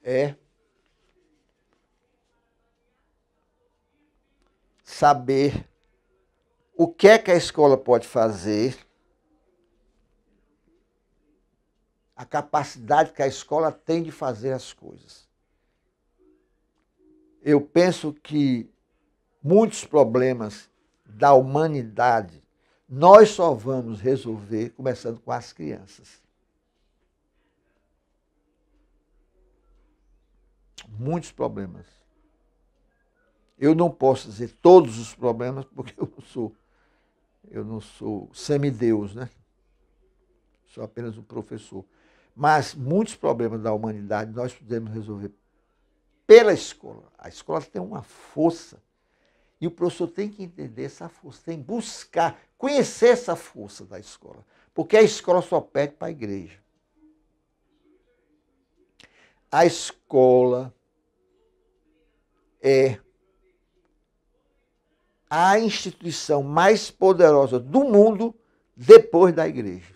Speaker 1: é saber o que é que a escola pode fazer, a capacidade que a escola tem de fazer as coisas. Eu penso que muitos problemas da humanidade nós só vamos resolver começando com as crianças. Muitos problemas. Eu não posso dizer todos os problemas, porque eu não sou semideus, né? Sou apenas um professor. Mas muitos problemas da humanidade nós podemos resolver pela escola. A escola tem uma força e o professor tem que entender essa força, tem que buscar, conhecer essa força da escola, porque a escola só pede para a igreja. A escola é a instituição mais poderosa do mundo depois da igreja.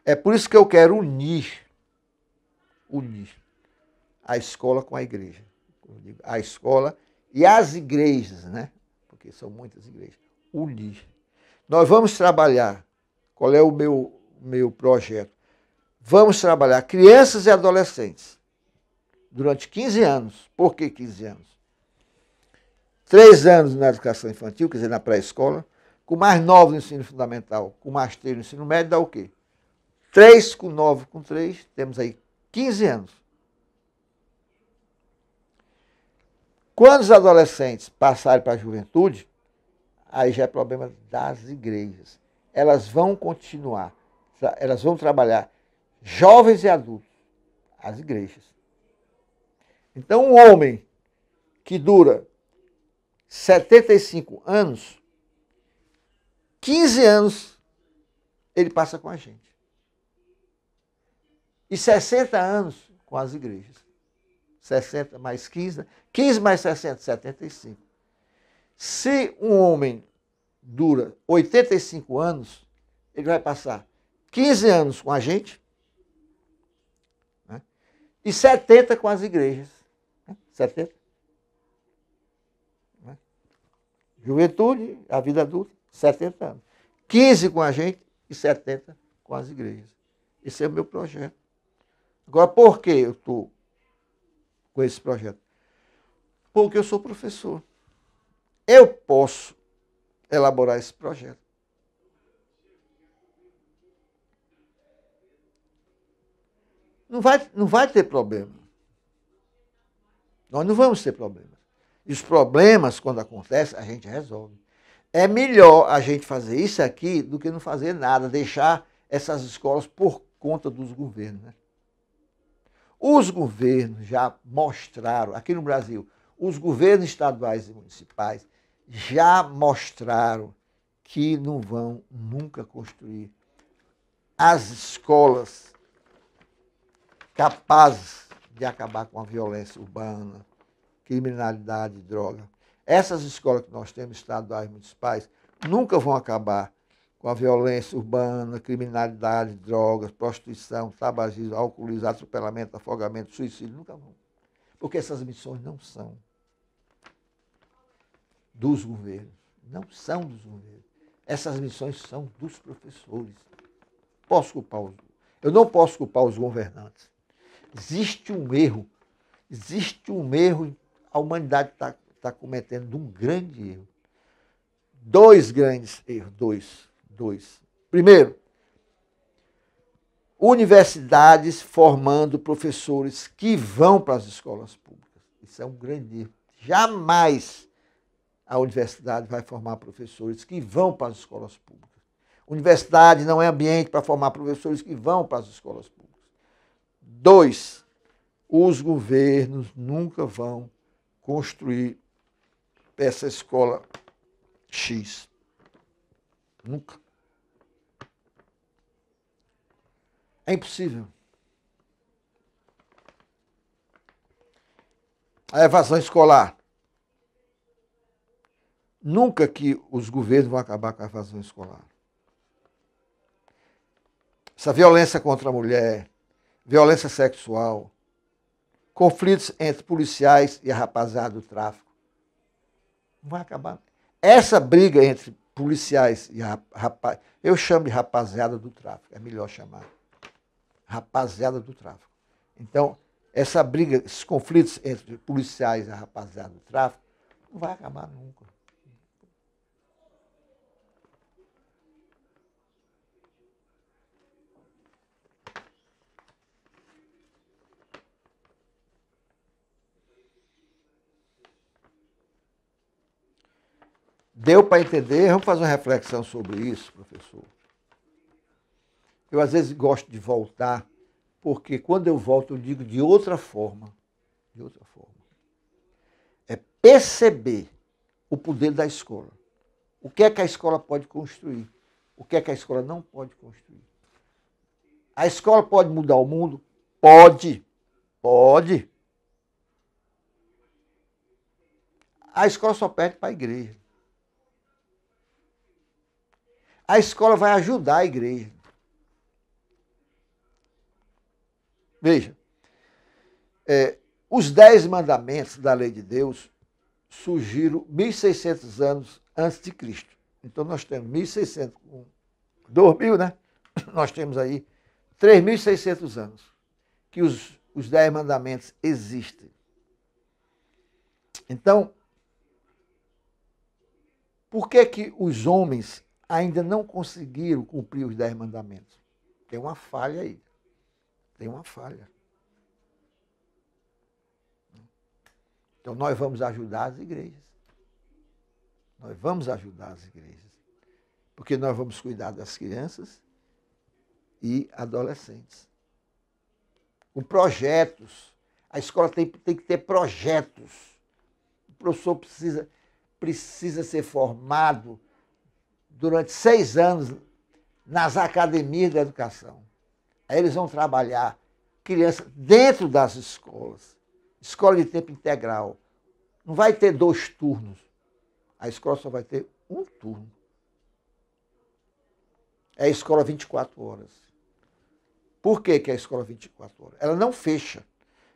Speaker 1: É por isso que eu quero unir a escola com a igreja. A escola e as igrejas, né? Porque são muitas igrejas. Unir. Nós vamos trabalhar, qual é o meu projeto? Vamos trabalhar crianças e adolescentes durante 15 anos. Por que 15 anos? 3 anos na educação infantil, quer dizer, na pré-escola, com mais 9 no ensino fundamental, com mais 3 no ensino médio, dá o quê? 3 com 9 com 3, temos aí 15 anos. Quando os adolescentes passarem para a juventude, aí já é problema das igrejas. Elas vão continuar, elas vão trabalhar jovens e adultos, as igrejas. Então, um homem que dura 75 anos, 15 anos ele passa com a gente. E 60 anos com as igrejas. 60 mais 15, 15 mais 60, 75. Se um homem dura 85 anos, ele vai passar 15 anos com a gente, né? E 70 com as igrejas. Né? 70. Né? Juventude, a vida adulta, 70 anos. 15 com a gente e 70 com as igrejas. Esse é o meu projeto. Agora, por que eu estou com esse projeto? Porque eu sou professor. Eu posso elaborar esse projeto. Não vai ter problema. Nós não vamos ter problemas. E os problemas, quando acontecem, a gente resolve. É melhor a gente fazer isso aqui do que não fazer nada, deixar essas escolas por conta dos governos, né? Os governos já mostraram, aqui no Brasil, os governos estaduais e municipais já mostraram que não vão nunca construir as escolas capazes de acabar com a violência urbana, criminalidade, droga. Essas escolas que nós temos, estaduais e municipais, nunca vão acabar com a violência urbana, criminalidade, drogas, prostituição, tabagismo, alcoolismo, atropelamento, afogamento, suicídio, nunca vão. Porque essas missões não são dos governos, não são dos governos. Essas missões são dos professores. Eu não posso culpar os governantes. Existe um erro, a humanidade está cometendo um grande erro. Dois grandes erros, dois. Primeiro, universidades formando professores que vão para as escolas públicas. Isso é um grande erro. Jamais a universidade vai formar professores que vão para as escolas públicas. Universidade não é ambiente para formar professores que vão para as escolas públicas. 2, os governos nunca vão construir essa escola X. Nunca. É impossível. A evasão escolar. Nunca que os governos vão acabar com a evasão escolar. Essa violência contra a mulher, violência sexual, conflitos entre policiais e a rapaziada do tráfico. Não vai acabar. Essa briga entre policiais e eu chamo de rapaziada do tráfico, é melhor chamar. Rapaziada do tráfico. Então, essa briga, esses conflitos entre policiais e a rapaziada do tráfico, não vai acabar nunca. Deu para entender? Vamos fazer uma reflexão sobre isso, professor. Eu, às vezes, gosto de voltar, porque quando eu volto, eu digo de outra forma. De outra forma. É perceber o poder da escola. O que é que a escola pode construir? O que é que a escola não pode construir? A escola pode mudar o mundo? Pode. Pode. A escola só perde para a igreja. A escola vai ajudar a igreja. Veja, os 10 mandamentos da lei de Deus surgiram 1.600 anos antes de Cristo. Então nós temos 1.600, 2.000, né? Nós temos aí 3.600 anos que os 10 mandamentos existem. Então, por que os homens ainda não conseguiram cumprir os 10 mandamentos? Tem uma falha aí. Tem uma falha. Então nós vamos ajudar as igrejas. Nós vamos ajudar as igrejas. Porque nós vamos cuidar das crianças e adolescentes. Com projetos. A escola tem que ter projetos. O professor precisa ser formado durante 6 anos nas academias da educação. Aí eles vão trabalhar crianças dentro das escolas. Escola de tempo integral. Não vai ter 2 turnos. A escola só vai ter 1 turno. É a escola 24 horas. Por que é a escola 24 horas? Ela não fecha.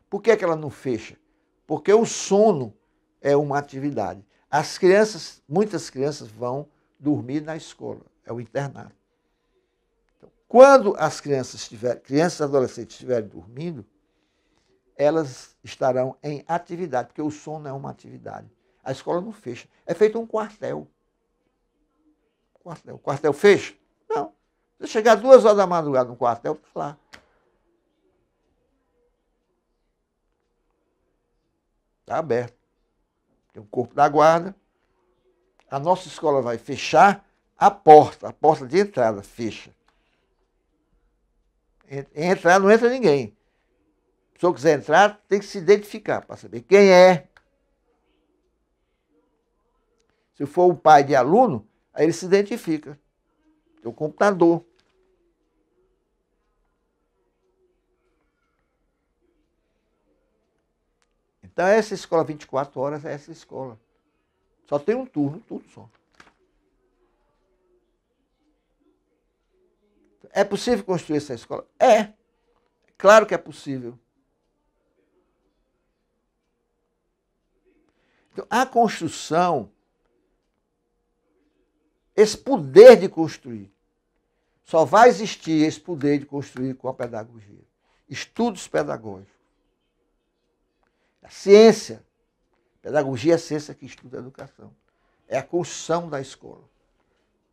Speaker 1: Por que ela não fecha? Porque o sono é uma atividade. As crianças, muitas crianças vão dormir na escola. É o internato. Então, quando as crianças e adolescentes estiverem dormindo, elas estarão em atividade, porque o sono é uma atividade. A escola não fecha. É feito um quartel. O quartel fecha? Não. Se chegar 2 horas da madrugada no quartel, está lá. Está aberto. Tem o corpo da guarda. A nossa escola vai fechar a porta de entrada fecha. Entrar não entra ninguém. Se eu quiser entrar, tem que se identificar para saber quem é. Se for um pai de aluno, aí ele se identifica. Tem o computador. Então, essa escola 24 horas é essa escola. Só tem um turno, tudo só. É possível construir essa escola? É. Claro que é possível. Então, a construção, esse poder de construir, só vai existir esse poder de construir com a pedagogia. Estudos pedagógicos. A ciência. Pedagogia é a ciência que estuda a educação. É a construção da escola.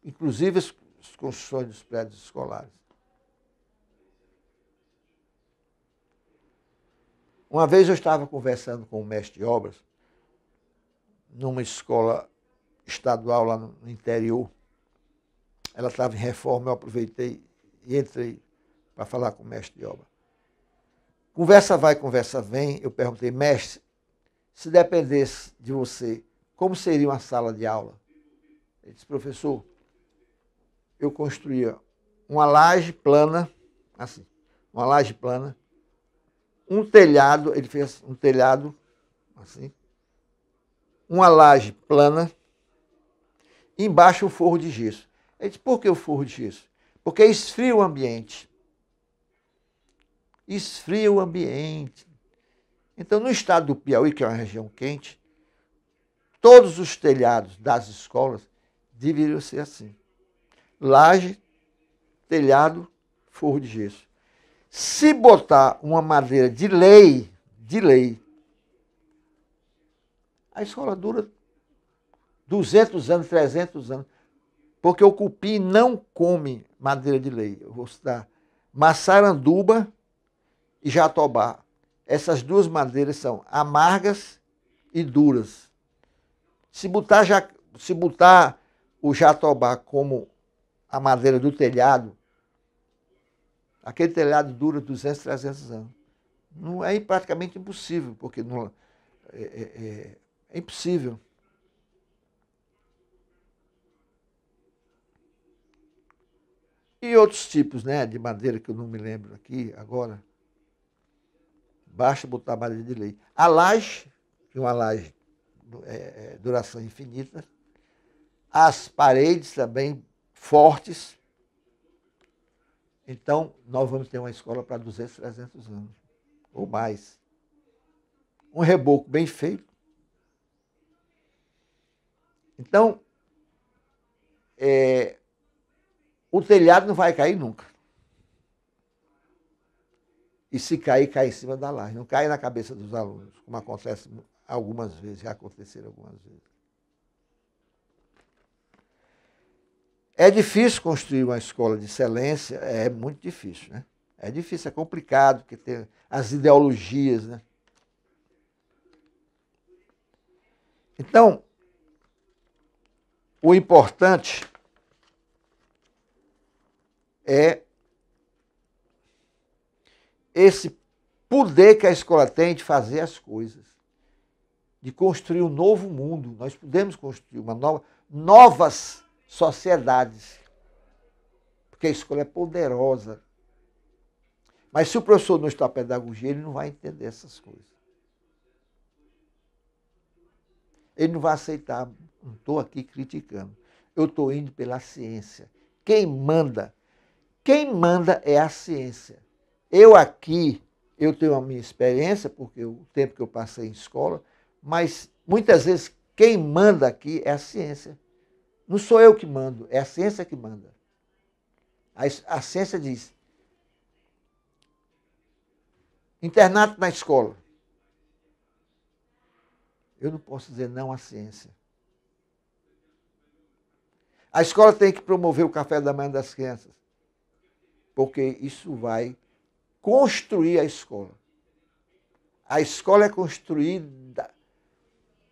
Speaker 1: Inclusive as construções dos prédios escolares. Uma vez eu estava conversando com um mestre de obras, numa escola estadual lá no interior. Ela estava em reforma, eu aproveitei e entrei para falar com o mestre de obra. Conversa vai, conversa vem. Eu perguntei, mestre, se dependesse de você, como seria uma sala de aula? Ele disse, professor, eu construía uma laje plana, assim, uma laje plana, um telhado, ele fez um telhado, assim, uma laje plana, embaixo um forro de gesso. Ele disse, por que o forro de gesso? Porque esfria o ambiente. Esfria o ambiente. Então, no estado do Piauí, que é uma região quente, todos os telhados das escolas deveriam ser assim. Laje, telhado, forro de gesso. Se botar uma madeira de lei, a escola dura 200 anos, 300 anos, porque o cupim não come madeira de lei. Eu vou citar maçaranduba e jatobá. Essas duas madeiras são amargas e duras. Se botar o jatobá como a madeira do telhado, aquele telhado dura 200, 300 anos. Não é praticamente impossível, porque não, é impossível. E outros tipos, né, de madeira que eu não me lembro aqui agora. Basta botar madeira de lei. A laje, que é uma laje duração infinita. As paredes também fortes. Então, nós vamos ter uma escola para 200, 300 anos, ou mais. Um reboco bem feito. Então, o telhado não vai cair nunca. E se cair, cai em cima da laje. Não cai na cabeça dos alunos, como acontece algumas vezes, já aconteceram algumas vezes. É difícil construir uma escola de excelência, é muito difícil, né? É difícil, é complicado, porque tem as ideologias, né? Então, o importante é esse poder que a escola tem de fazer as coisas, de construir um novo mundo. Nós podemos construir novas sociedades, porque a escola é poderosa. Mas se o professor não estudar pedagogia, ele não vai entender essas coisas. Ele não vai aceitar. Não estou aqui criticando. Eu estou indo pela ciência. Quem manda é a ciência. Eu tenho a minha experiência, porque o tempo que eu passei em escola, mas muitas vezes quem manda aqui é a ciência. Não sou eu que mando, é a ciência que manda. A ciência diz, internato na escola. Eu não posso dizer não à ciência. A escola tem que promover o café da manhã das crianças, porque isso vai construir a escola. A escola é construída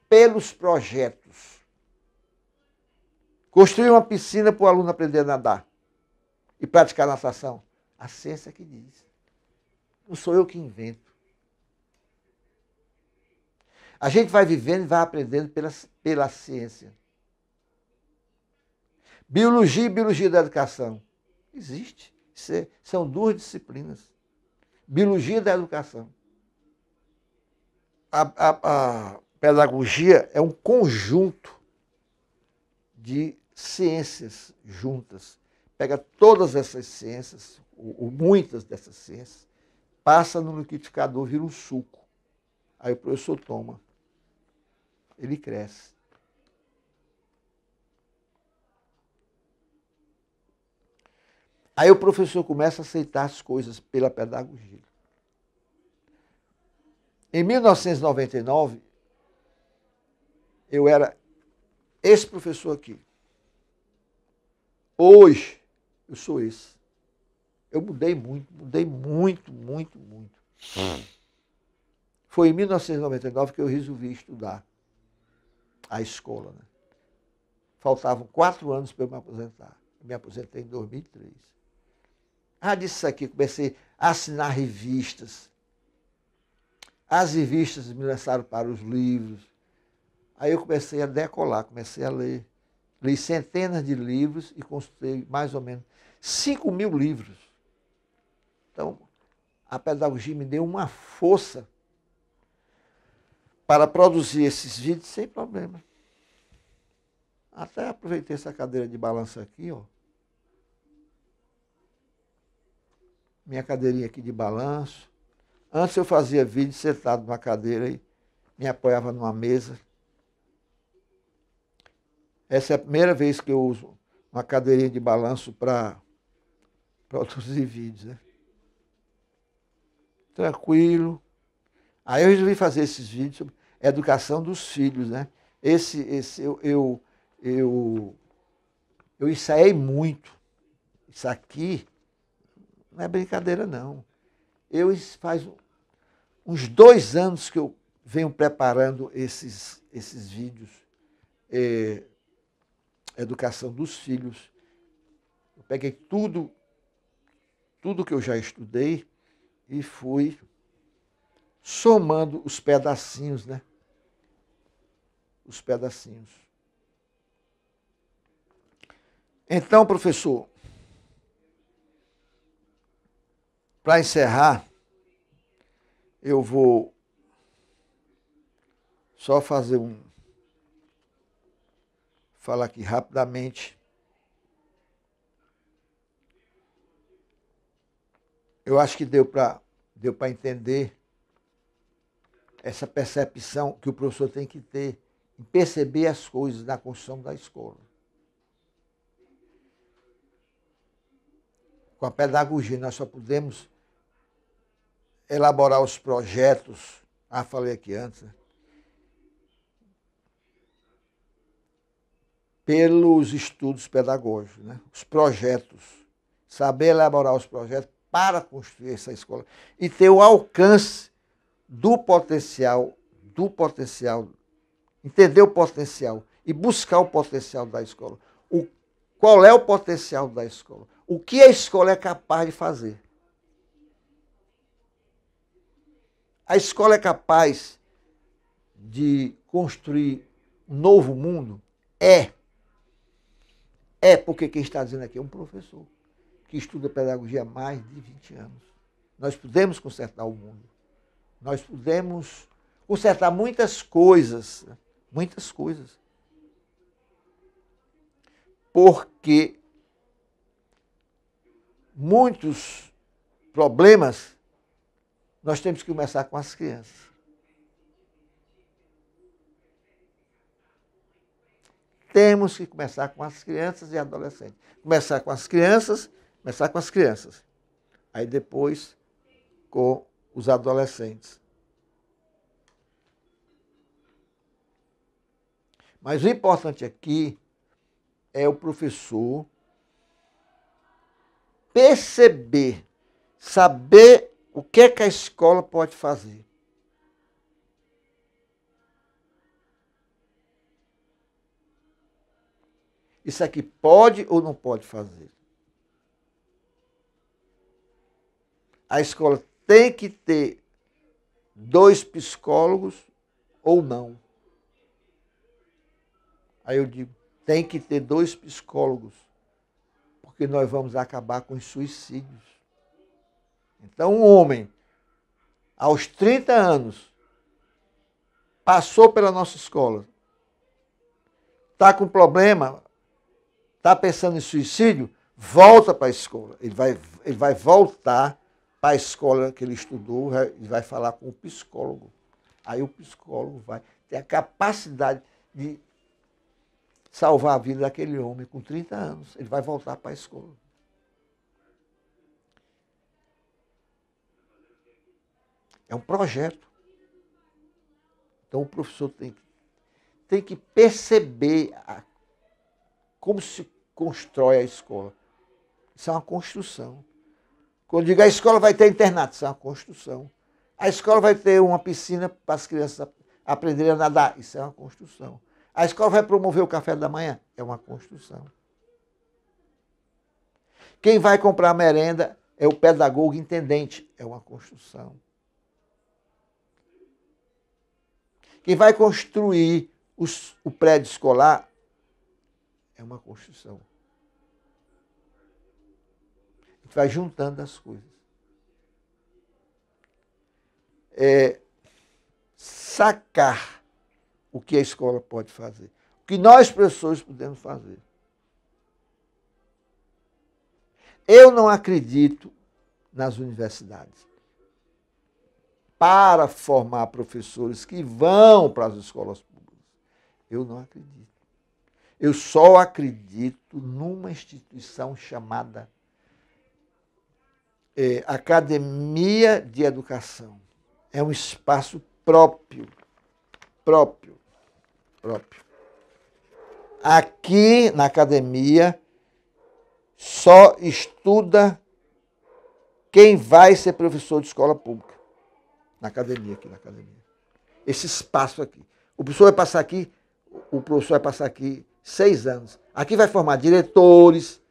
Speaker 1: pelos projetos. Construir uma piscina para o aluno aprender a nadar e praticar natação. A ciência que diz. Não sou eu que invento. A gente vai vivendo e vai aprendendo pela ciência. Biologia e biologia da educação. Existe. São duas disciplinas. Biologia da educação. A pedagogia é um conjunto de ciências juntas. Pega todas essas ciências, ou muitas dessas ciências, passa no liquidificador, vira um suco. Aí o professor toma. Ele cresce. Aí o professor começa a aceitar as coisas pela pedagogia. Em 1999, eu era esse professor aqui. Hoje, eu sou esse. Eu mudei muito, muito. Foi em 1999 que eu resolvi estudar a escola. Né? Faltavam 4 anos para eu me aposentar. Eu me aposentei em 2003. Disso aqui, comecei a assinar revistas. As revistas me lançaram para os livros. Aí eu comecei a decolar, comecei a ler. Li centenas de livros e construí mais ou menos 5.000 livros. Então, a pedagogia me deu uma força para produzir esses vídeos sem problema. Até aproveitei essa cadeira de balanço aqui, ó. Minha cadeirinha aqui de balanço. Antes eu fazia vídeo sentado numa cadeira e me apoiava numa mesa. Essa é a primeira vez que eu uso uma cadeirinha de balanço para produzir vídeos. Né? Tranquilo. Aí eu resolvi fazer esses vídeos sobre educação dos filhos. Né? Eu ensaiei muito. Isso aqui não é brincadeira, não. Faz uns 2 anos que eu venho preparando esses vídeos. Educação dos filhos. Eu peguei tudo que eu já estudei e fui somando os pedacinhos, né? Os pedacinhos. Então, professor, para encerrar, eu vou só falar aqui rapidamente. Eu acho que deu para entender essa percepção que o professor tem que ter em perceber as coisas na construção da escola. Com a pedagogia, nós só podemos elaborar os projetos, falei aqui antes, né? Pelos estudos pedagógicos, né? Os projetos. Saber elaborar os projetos para construir essa escola e ter o alcance do potencial, entender o potencial e buscar o potencial da escola. Qual é o potencial da escola? O que a escola é capaz de fazer? A escola é capaz de construir um novo mundo? Porque quem está dizendo aqui é um professor que estuda pedagogia há mais de 20 anos. Nós podemos consertar o mundo. Nós podemos consertar muitas coisas. Porque muitos problemas nós temos que começar com as crianças. Temos que começar com as crianças e adolescentes. Começar com as crianças. Aí depois com os adolescentes. Mas o importante aqui é o professor perceber, saber o que é que a escola pode fazer. Isso aqui pode ou não pode fazer? A escola tem que ter 2 psicólogos ou não? Aí eu digo, tem que ter 2 psicólogos, porque nós vamos acabar com os suicídios. Então, um homem, aos 30 anos, passou pela nossa escola, está com problema, está pensando em suicídio, volta para a escola. Ele vai voltar para a escola que ele estudou e vai falar com o psicólogo. Aí o psicólogo vai ter a capacidade de salvar a vida daquele homem com 30 anos. Ele vai voltar para a escola. É um projeto. Então o professor tem que perceber como se constrói a escola. Isso é uma construção. Quando digo a escola vai ter internato, isso é uma construção. A escola vai ter uma piscina para as crianças aprenderem a nadar, isso é uma construção. A escola vai promover o café da manhã, é uma construção. Quem vai comprar a merenda é o pedagogo intendente, é uma construção. Quem vai construir o prédio escolar é uma construção. A gente vai juntando as coisas. Sacar o que a escola pode fazer. O que nós, professores, podemos fazer. Eu não acredito nas universidades para formar professores que vão para as escolas públicas. Eu não acredito. Eu só acredito numa instituição chamada Academia de Educação. É um espaço próprio. Aqui na academia só estuda quem vai ser professor de escola pública. Aqui na academia. Esse espaço aqui. O professor vai passar aqui 6 anos. Aqui vai formar diretores,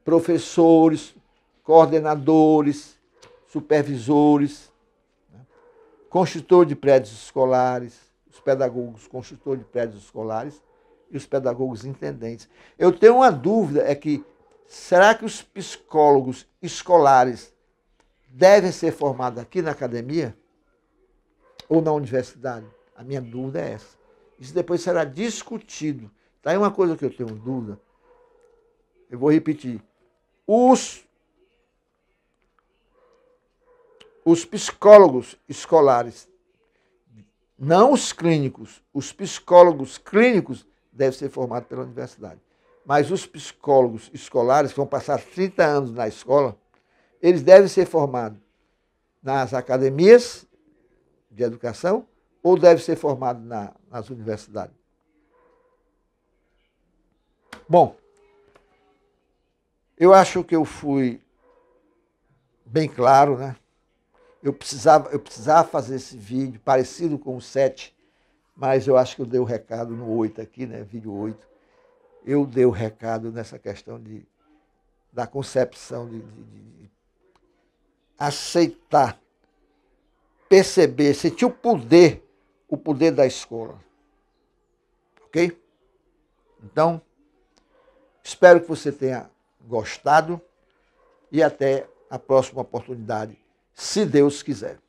Speaker 1: professores, coordenadores, supervisores, né? Construtor de prédios escolares, os pedagogos construtores de prédios escolares e os pedagogos intendentes. Eu tenho uma dúvida, será que os psicólogos escolares devem ser formados aqui na academia ou na universidade? A minha dúvida é essa. Isso depois será discutido. Tá aí uma coisa que eu tenho dúvida. Eu vou repetir. Os psicólogos escolares, não os clínicos, os psicólogos clínicos devem ser formados pela universidade. Mas os psicólogos escolares, que vão passar 30 anos na escola, eles devem ser formados nas academias de educação ou devem ser formados nas universidades? Bom, eu acho que eu fui bem claro, né? Eu precisava fazer esse vídeo parecido com o 7, mas eu acho que eu dei o recado no 8 aqui, né? Vídeo 8. Eu dei o recado nessa questão da concepção de aceitar, perceber, sentir o poder da escola. Ok? Então, espero que você tenha gostado e até a próxima oportunidade, se Deus quiser.